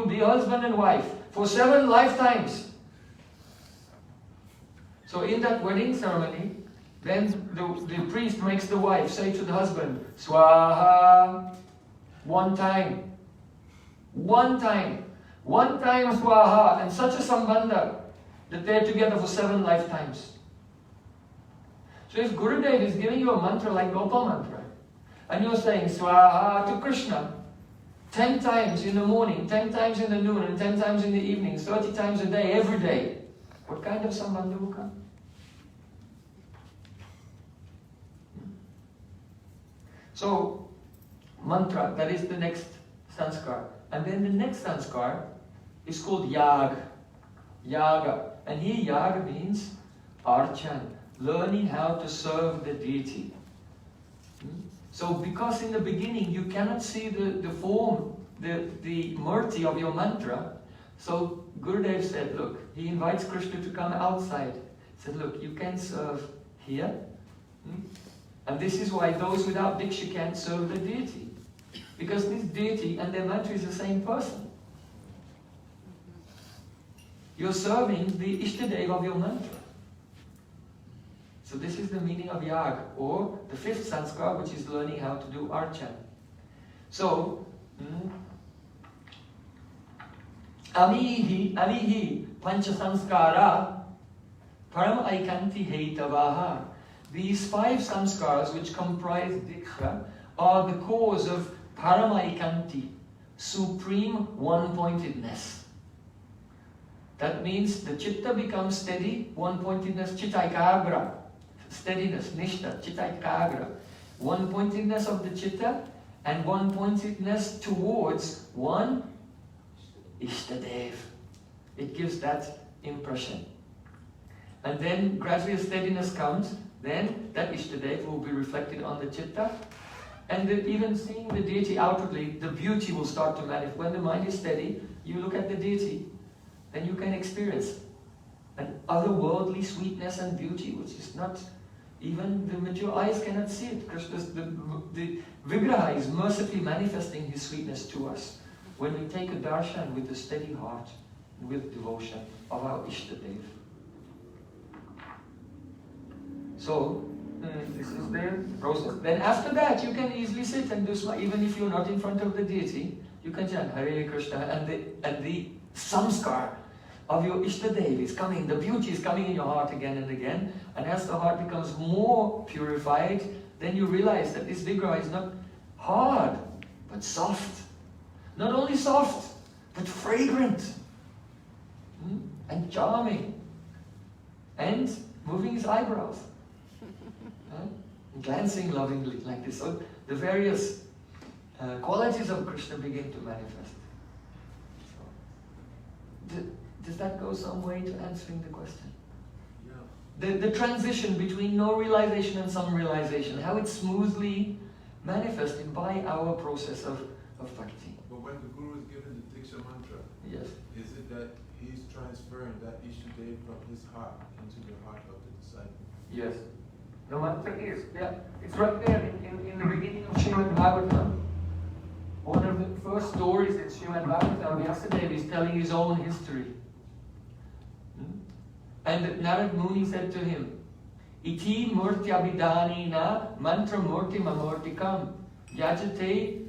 be husband and wife for 7 lifetimes. So in that wedding ceremony, then the priest makes the wife say to the husband, Swaha, 1 time. 1 time. 1 time Swaha, and such a sambandha that they're together for 7 lifetimes. So if Gurudev is giving you a mantra like Gopal mantra, and you're saying Swaha to Krishna 10 times in the morning, 10 times in the noon, and 10 times in the evening, 30 times a day, every day, what kind of sambandha will come? So, mantra, that is the next sanskar. And then the next sanskar is called yaga. Yaga. And here yaga means archan, learning how to serve the deity. So because in the beginning you cannot see the form, the murti of your mantra, so Gurudev said, look, he invites Krishna to come outside. He said, look, you can serve here. And this is why those without diksha can't serve the deity. Because this deity and their mantra is the same person. You're serving the Ishtadev of your mantra. So this is the meaning of yaga, or the 5th sanskar, which is learning how to do archan. So, amihi pancha sanskara param aikanti heitavaha. These 5 sanskars, which comprise diksha, are the cause of paramaikanti, supreme one-pointedness. That means the chitta becomes steady, one-pointedness, chittaikagra, steadiness, nishta, chittaikagra, one-pointedness of the chitta, and one-pointedness towards one Ishtadev. It gives that impression. And then gradually steadiness comes, then that Ishtadev will be reflected on the chitta, and even seeing the deity outwardly, the beauty will start to manifest. When the mind is steady, you look at the deity, then you can experience an otherworldly sweetness and beauty, which is not, even the mature eyes cannot see it. Krishna's, the Vigraha is mercifully manifesting his sweetness to us when we take a darshan with a steady heart, with devotion of our Ishtadev. So, this is the process. Then after that, you can easily sit and do even if you're not in front of the deity, you can chant Hare Krishna, and the samskar of your Ishtadev is coming, the beauty is coming in your heart again and again, and as the heart becomes more purified, then you realize that this Vigraha is not hard, but soft. Not only soft, but fragrant, and charming, and moving his eyebrows. Glancing lovingly like this. So the various qualities of Krishna begin to manifest. So, does that go some way to answering the question? Yeah. The transition between no realization and some realization, how it's smoothly manifested by our process of bhakti. But when the Guru is given the Diksha mantra, yes, is it that he's transferring that Ishtadev from his heart into the heart of the disciple? Yes. The mantra is, yeah, it's right there in the beginning of Srimad Bhagavatam. One of the first stories in Srimad Bhagavatam, Vyasadeva is telling his own history. And Narad Muni said to him, Iti murti abhidanina mantra murti mamurtikam yajate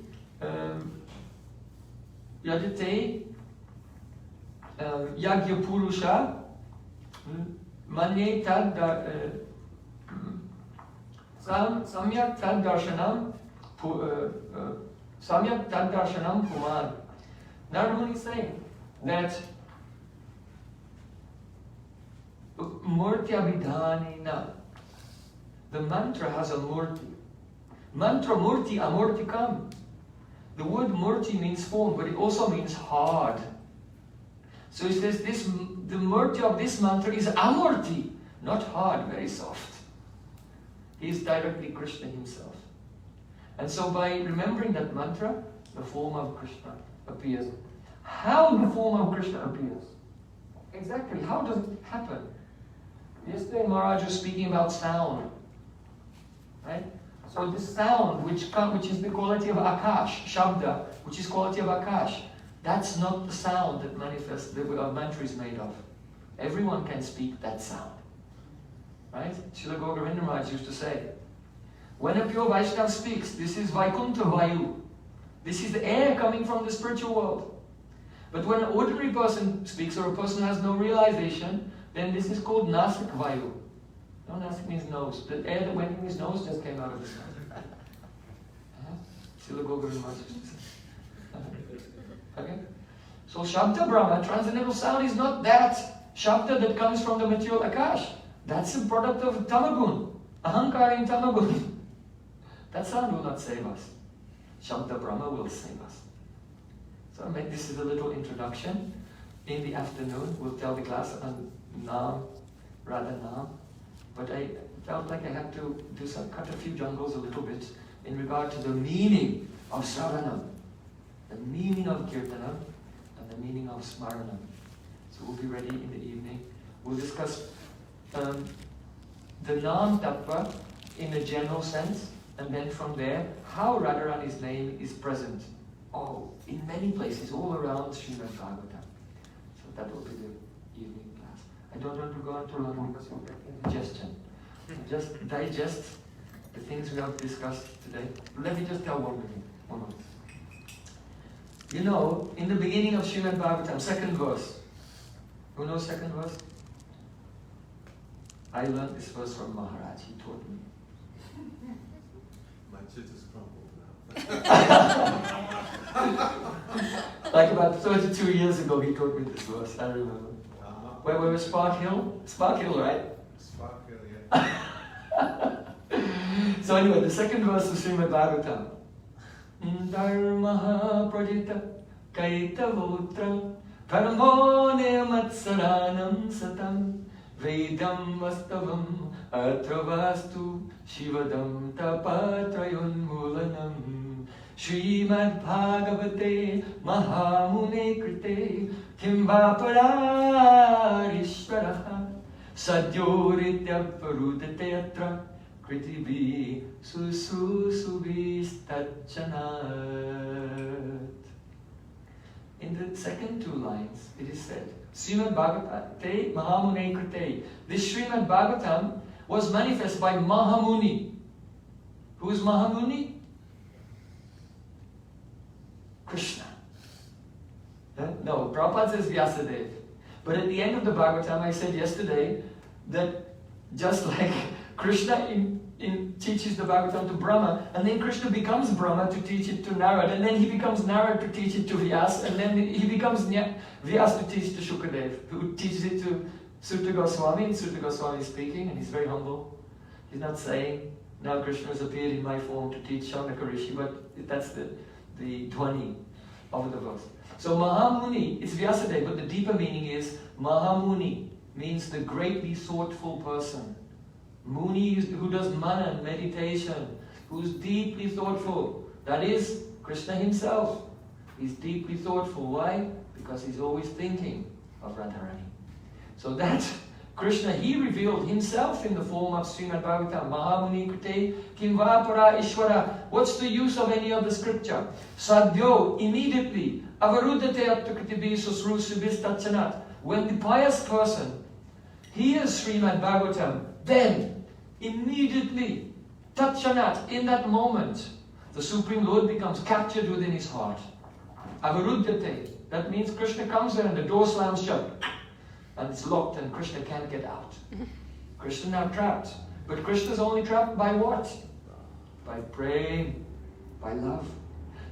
yagya purusha manye tad Samyak tad darshanam puman. Narad Muni is saying that murti abhidanina, the mantra has a murti. Mantra murti amurtikam. The word murti means form, but it also means hard. So he says the murti of this mantra is amurti, not hard, very soft. He is directly Krishna himself. And so by remembering that mantra, the form of Krishna appears. How the form of Krishna appears? Exactly, how does it happen? Yesterday Maharaj was speaking about sound. Right? So this sound, which is the quality of Akash, Shabda, which is quality of Akash, that's not the sound that manifests, the mantra is made of. Everyone can speak that sound. Right? Srila Govardhana Maharaj used to say, when a pure Vaishnava speaks, this is Vaikuntha Vayu. This is the air coming from the spiritual world. But when an ordinary person speaks, or a person has no realization, then this is called Nasik Vayu. No, Nasik means nose. The air that went in his nose just came out of his nose. Srila Govardhana Maharaj used to say. Okay? So Shabda Brahma, transcendental sound, is not that Shabda that comes from the material Akash. That's a product of Tamagun. Ahankara in Tamagun. That sound will not save us. Shabda Brahma will save us. So this is a little introduction. In the afternoon, we'll tell the class on Naam, Radha Naam. But I felt like I had to cut a few jungles a little bit in regard to the meaning of Sravanam, the meaning of Kirtanam, and the meaning of Smaranam. So we'll be ready in the evening. We'll discuss the Naam Tattva in a general sense, and then from there, how Radharani's name is present. In many places, all around Srimad Bhagavatam. So that will be the evening class. I don't want to go on too long because you'll get indigestion. Just digest the things we have discussed today. Let me just tell one more. You know, in the beginning of Srimad Bhagavatam, second verse. Who knows second verse? I learned this verse from Maharaj. He taught me. My chit is crumbled now. Like about 32 years ago, he taught me this verse. I remember. Where we were Spark Hill? Spark Hill, right? Spark Hill, yeah. So anyway, the second verse of Srimad Bhagavatam. Dharmaha prajita kaitavotra dharmone matsaranam satam vedam vastavam atravastu shivadam tapatrayun mulanam Srimad Bhagavate Mahamune Krite Kimva Pararishvaraha Sadyoritya Parudate Atra Kritibi Sususubis Tachanat. In the second two lines, it is said, Srimad Bhagavate Mahamune Krite. This Srimad Bhagavatam was manifest by Mahamuni. Who is Mahamuni? Krishna. No, Prabhupada says Vyasadeva. But at the end of the Bhagavatam, I said yesterday that just like Krishna teaches the Bhagavatam to Brahma, and then Krishna becomes Brahma to teach it to Narad, and then he becomes Narad to teach it to Vyas, and then he becomes Vyas to teach to Shukadev, who teaches it to Sutta Goswami, and Sutta Goswami is speaking, and he's very humble. He's not saying, now Krishna has appeared in my form to teach Shaunaka Rishi, but that's the dhwani of the verse. So Mahamuni is Vyasadeva, but the deeper meaning is Mahamuni means the greatly thoughtful person. Muni who does manan, meditation, who's deeply thoughtful. That is Krishna himself. He's deeply thoughtful. Why? Because he's always thinking of Radharani. So that Krishna, he revealed himself in the form of Srimad Bhagavatam. Mahamuni Krite Kimva Para Ishvara. What's the use of any of the scripture? Sadhyo, immediately. Avarudate Attakatibi Susru Subis Tachanat. When the pious person hears Srimad Bhagavatam, then immediately, Tachanat, in that moment, the Supreme Lord becomes captured within his heart. Avarudate. That means Krishna comes there and the door slams shut. And it's locked and Krishna can't get out. Krishna now trapped. But Krishna's only trapped by what? By praying, by love.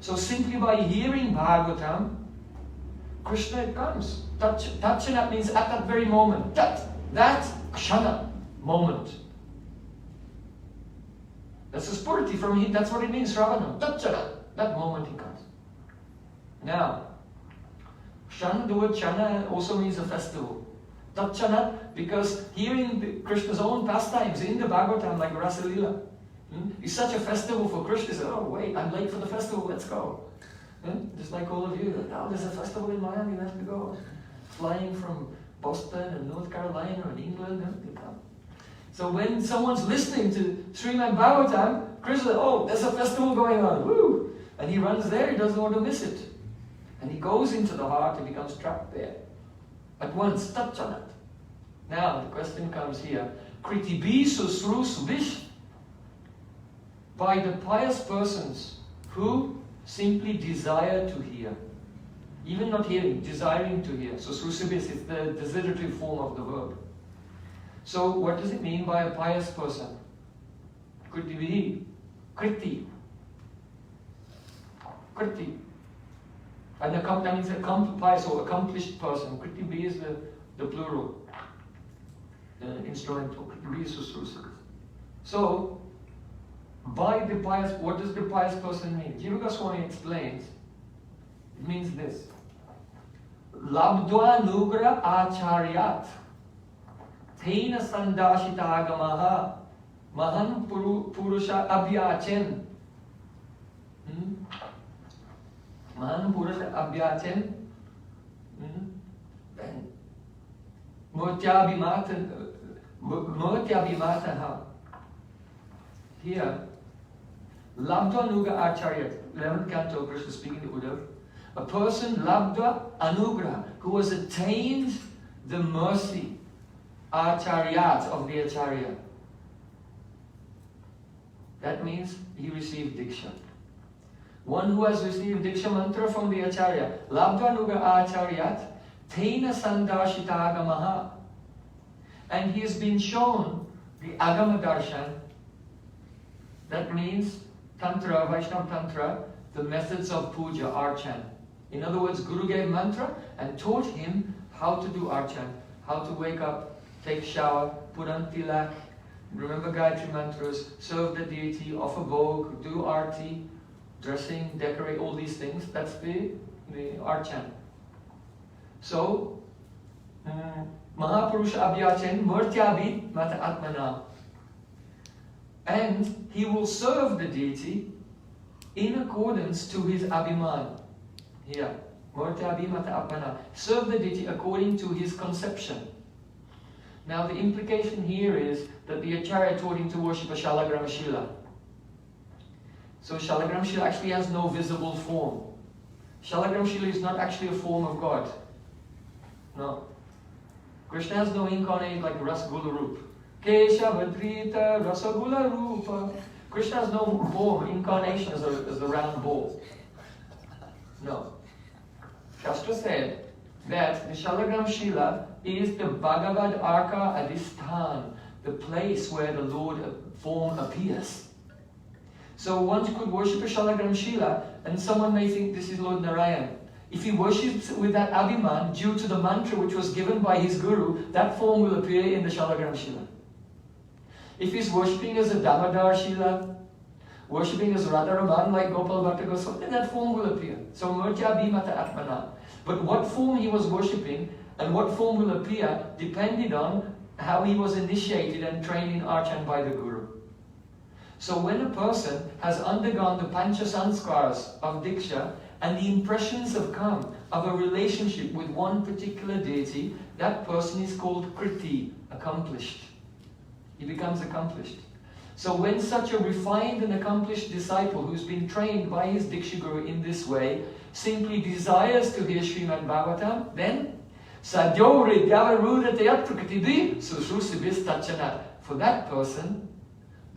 So simply by hearing Bhagavatam, Krishna comes. Tachanat means at that very moment. That kshana, moment. That's a spurti from him. That's what it means, Sravana. Tachanat. That moment he comes. Now, Shana, the word Shana also means a festival. Tatchanat, because hearing Krishna's own pastimes in the Bhagavatam, like Rasa Leela, is such a festival for Krishna. He said, oh wait, I'm late for the festival, let's go. Just like all of you, oh, there's a festival in Miami, we have to go. Flying from Boston and North Carolina and England, you come. So when someone's listening to Srimad Bhagavatam, Krishna, oh, there's a festival going on, woo! And he runs there, he doesn't want to miss it. And he goes into the heart and becomes trapped there. At once, Tatchanat. Now, the question comes here. Kritibi susru subish. By the pious persons who simply desire to hear. Even not hearing, desiring to hear. Susru subish is the desiderative form of the verb. So, what does it mean by a pious person? Kritibi. Kriti. Kriti. And that means pious or accomplished person. Kriti is the plural. Instrumental. Kriti is susrusa. So, by the pious, what does the pious person mean? Jiva Goswami explains. It means this. Labdva nugra acharyat. Tena sandashita agamaha. Mahan purusha abhyachen. Mahan purusha abhyachen. Murtyabhimataha. Here, Labdva Anugra Acharya, 11th canto, Krishna speaking to Uddhav. A person, Labdva Anugra, who has attained the mercy, Acharyat, of the Acharya. That means he received Diksha. One who has received Diksha mantra from the Acharya, Labdva Anugra Acharyat, Tena Sandashita Agamaha. And he has been shown the Agama Darshan. That means Tantra, Vaishnava Tantra, the methods of puja, archan. In other words, Guru gave mantra and taught him how to do archan, how to wake up, take shower, put on tilak, remember Gayatri mantras, serve the deity, offer bhog, do arti, dressing, decorate, all these things. That's the archan. So, Mahapurusha Abhyachen Murtyabhi Mata Atmana. And he will serve the deity in accordance to his abhiman. Here, Murtyabhi Mata Atmana. Serve the deity according to his conception. Now the implication here is that the Acharya taught him to worship a Shalagram Shila. So Shalagram Shila actually has no visible form. Shalagram Shila is not actually a form of God. No. Krishna has no incarnate like Rasgula Rup. Keshavadrita Rasagula Rupa. Krishna has no form, incarnation as a round ball. No. Shastra said that the Shalagram Shila is the Bhagavad Arka Adhisthan, the place where the Lord form appears. So one could worship a Shalagram Shila and someone may think this is Lord Narayan. If he worships with that abhiman, due to the mantra which was given by his guru, that form will appear in the Shalagram Shila. If he's worshipping as a Damodar Shila, worshipping as Radha Raman like Gopal Bhatta Goswami, then that form will appear. So Murtya Bhimata Atmana. But what form he was worshipping and what form will appear depended on how he was initiated and trained in Archan by the Guru. So when a person has undergone the Pancha Sanskars of Diksha and the impressions have come of a relationship with one particular deity, that person is called Kriti, accomplished. He becomes accomplished. So when such a refined and accomplished disciple who's been trained by his Diksha Guru in this way simply desires to hear Srimad Bhagavatam, then Sadhyore Dyavaruda Teyatrukatibi Susrusibis Tachanat. For that person,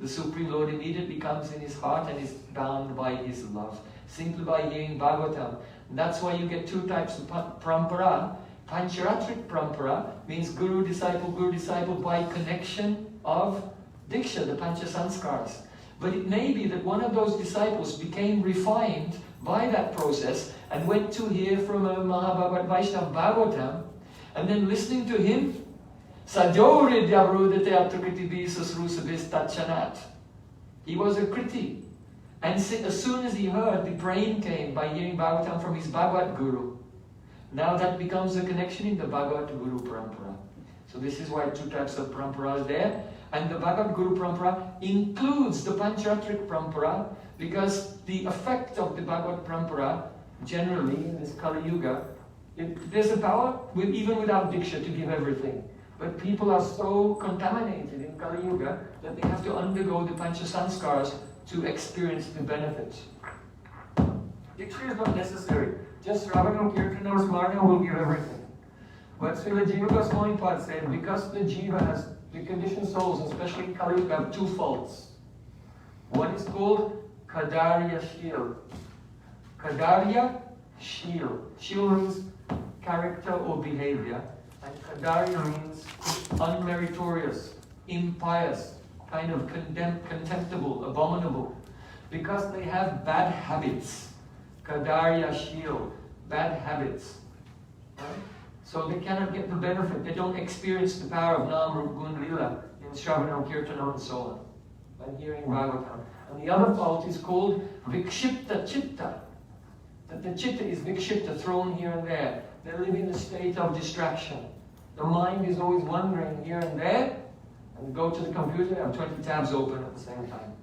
the Supreme Lord immediately comes in his heart and is bound by his love, simply by hearing Bhagavatam. And that's why you get two types of parampara. Pancharatrik parampara means guru-disciple by connection of Diksha, the Pancha Sanskars. But it may be that one of those disciples became refined by that process and went to hear from a Mahabhagat Vaishnava Bhagavatam, and then listening to him, he was a Kriti. And as soon as he heard, the brain came by hearing Bhagavatam from his Bhagavad Guru. Now that becomes a connection in the Bhagavad Guru Parampara. So this is why two types of parampara is there. And the Bhagavad Guru Parampara includes the Pancharatrik Parampara, because the effect of the Bhagavad Parampara, generally in this Kali Yuga, there's a power, even without Diksha, to give everything. But people are so contaminated in Kali Yuga that they have to undergo the Pancha Sanskars to experience the benefits. Diksha is not necessary. Just Ravana Kirtana or Smarna will give everything. But Srila Jiva Goswami Pad said, because the Jiva has, the conditioned souls, especially in Kali Yuga, have two faults. One is called Kadarya Shil. Kadarya Shil. Shil means character or behavior. And Kadarya means unmeritorious, impious, kind of contemptible, abominable. Because they have bad habits. Kadarya Shil, bad habits. Right? So they cannot get the benefit. They don't experience the power of Nam, Rup, Gun, Lila in Shravana, Kirtana and so on. By hearing Bhagavatam. And the other fault is called Vikshipta Chitta. That the Chitta is Vikshipta, thrown here and there. They live in a state of distraction. The mind is always wandering here and there. And go to the computer, have 20 tabs open at the same time.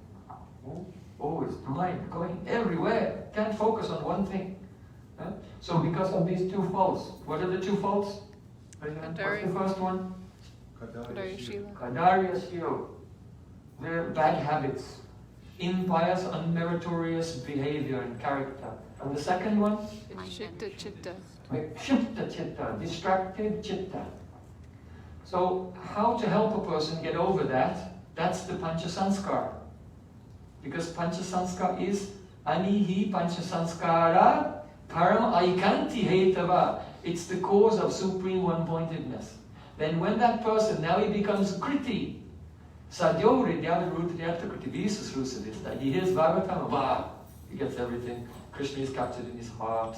Always, the mind going everywhere. Can't focus on one thing. So because of these two faults, what are the two faults? What's the first one? Kadarya Shila. Kadarya Shila. They're bad habits. Impious, unmeritorious behavior and character. And the second one? Vikshipta Chitta. Vikshipta Chitta, distracted Chitta. So how to help a person get over that? That's the Pancha Sanskar. Because Pancha Sanskar is Anihi Pancha Sanskara Param Aikanti Hetava. It's the cause of supreme one-pointedness. Then when that person, now he becomes Kriti. Sadyo Ridyada Rutriyata Kriti Visas Rusadista. He hears Bhagavatam, wow, he gets everything. Krishna is captured in his heart.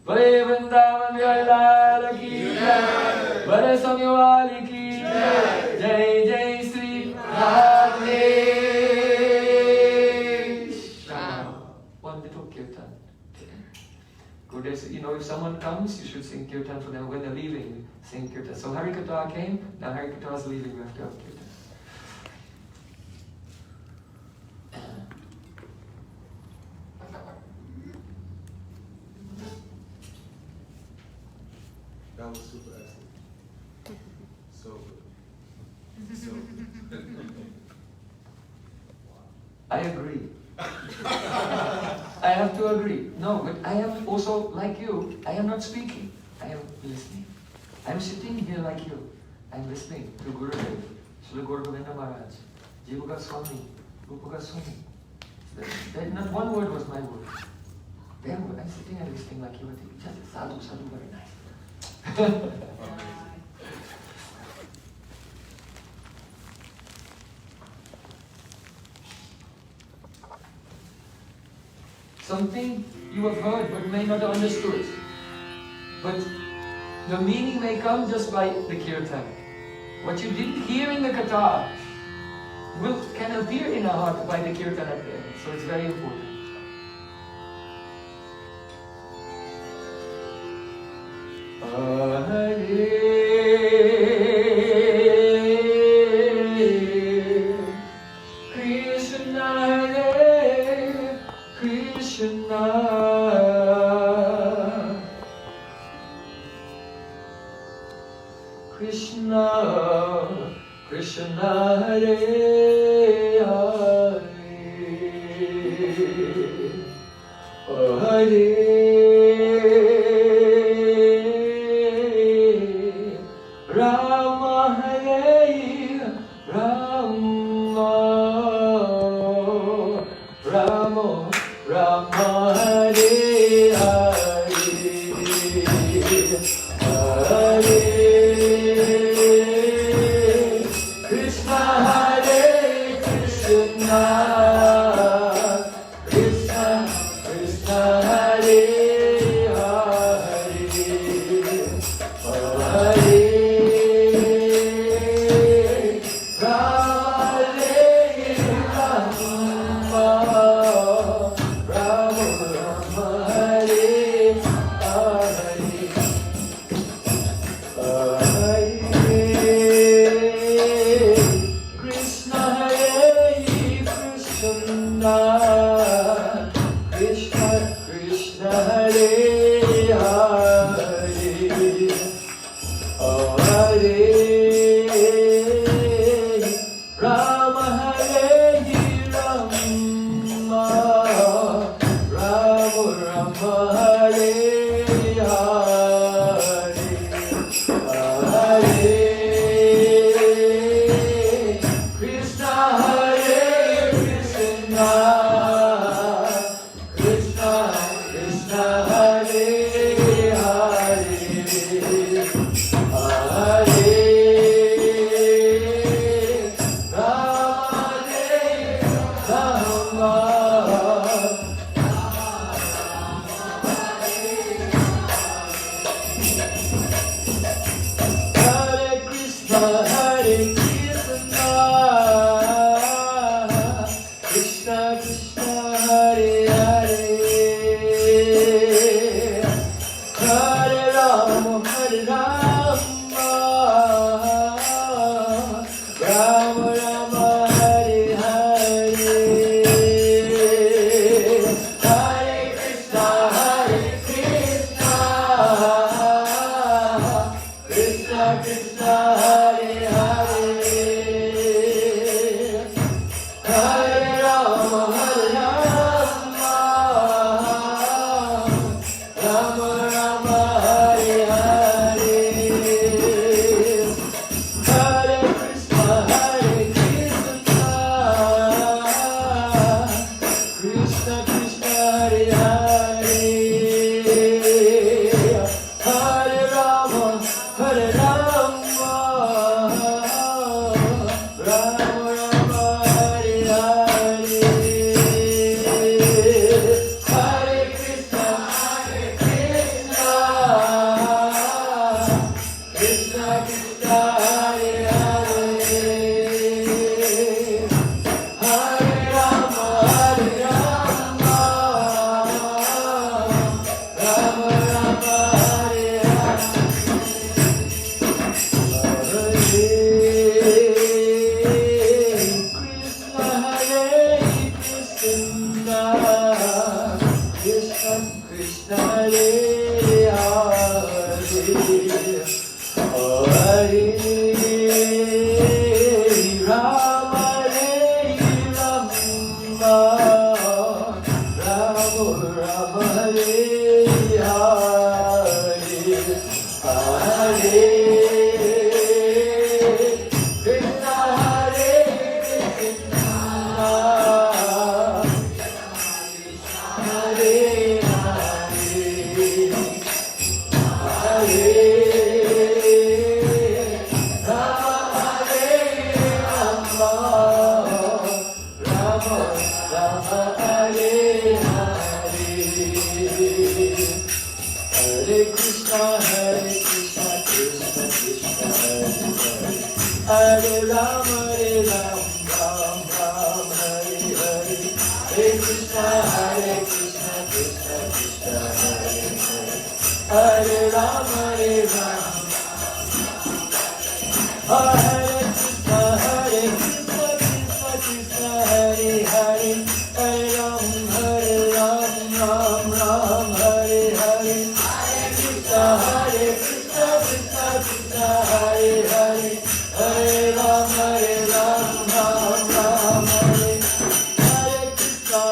Bale Vrindavan Jai Ki Jai, Bale Samyavali Ki Jai, Jai Jai Sri Radhe. One little kirtan. Good days, if someone comes, you should sing kirtan for them. When they're leaving, sing kirtan. So Harikatha came, now Harikatha is leaving, we have to have kirtan. That was super excellent. So good. So good. I agree. I have to agree. No, but I am also, like you, I am not speaking. I am listening. I am sitting here like you. I am listening to Gurudev, Srila Gaura Govinda Maharaj, Jiva Goswami, Rupa Goswami. Not one word was my word. Their word. I'm sitting and listening like you. Just sadhu, sadhu, very nice. Something you have heard but may not have understood. But the meaning may come just by the kirtan. What you didn't hear in the katha can appear in our heart by the kirtan at the end. So it's very important. Krishna, Krishna Hare Hare, Hare Rama, Hare Rama, Rama Rama, Hare Hare, Hare Krishna Hare sundar, Krishna Krishna Hare Hare, Hare Rama Hare Rama, Rama Rama Hare Hare, Hare Krishna Hare Krishna, Krishna Krishna Hare Hare, Hare Rama Hare Krishna, Hare Krishna, Krishna Krishna, Hare Hare, Hare Rama, Hare Rama, Rama Rama, Hare Hare, Hare Krishna, Hare Krishna, Krishna Krishna, Hare Hare, Hare Rama, Hare Rama, Rama Rama, Hare Hare, Hare Krishna, Hare Krishna, Krishna Krishna, Hare Hare, Hare Rama, Hare Rama, Rama Rama, Hare Hare, Hare Krishna, Hare Krishna, Krishna Krishna, Hare Hare, Hare Rama, Hare Rama, Rama Rama, Hare Hare, Krishna Hare Krishna, Krishna Krishna, Hare Hare, Hare Rama, Hare Rama, Rama Rama, Hare Hare, Hare Krishna, Hare Krishna, Hare Hare, Hare Rama, Hare Rama, Rama Rama, Hare Hare, Hare Krishna, Krishna Krishna, Hare Rama, Ram Ram, Hare Hare, Hare Krishna, Krishna Krishna, Hare Hare, Hare Rama, Ram, Hare Krishna, Krishna Krishna, Hare Hare, Hare Ram, Ram Ram, Hare Hare, Hare Krishna, Krishna Krishna, Hare Hare, Hare Ram, Ram Ram, Hare Hare Krishna,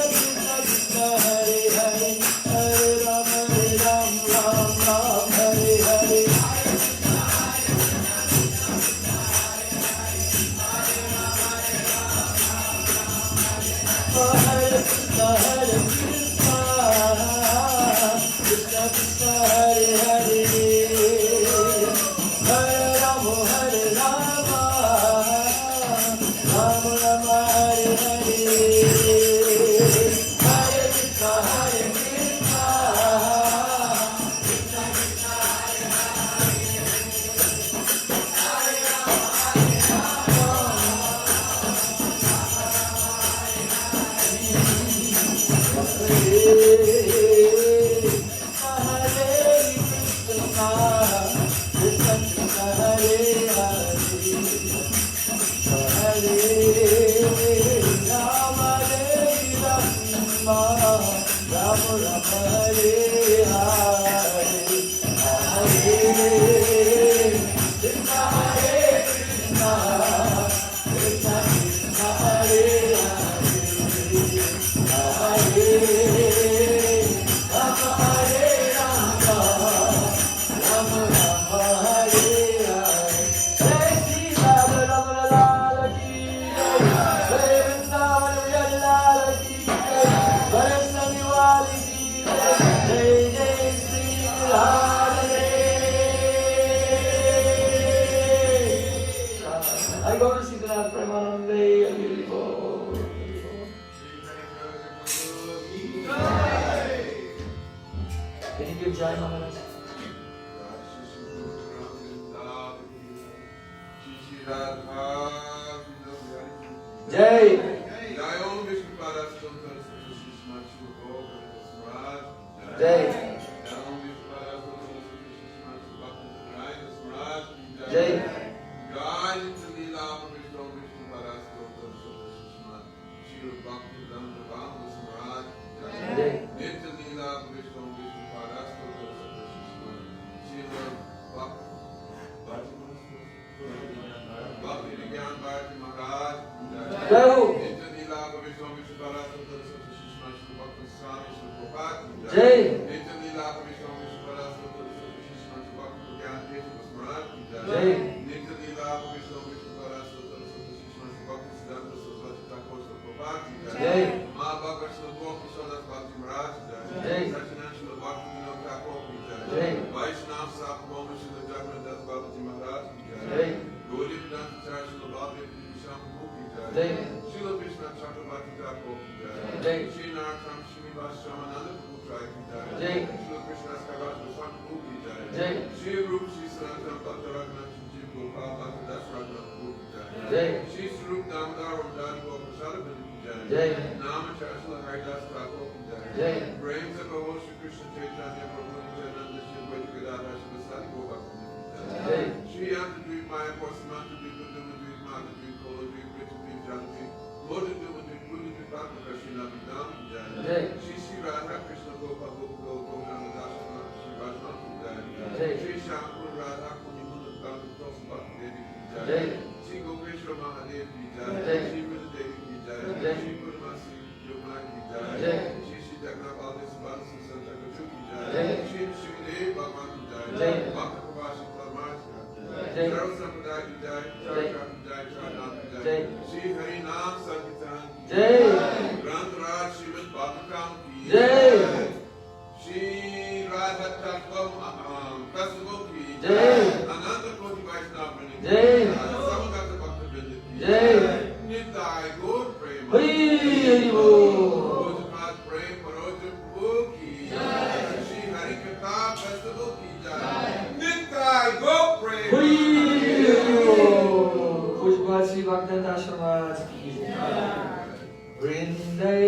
Krishna Krishna, Hare Hare, Hare Ram, Ram Ram, Hare जय महाराज। जय जय जय जय हो जय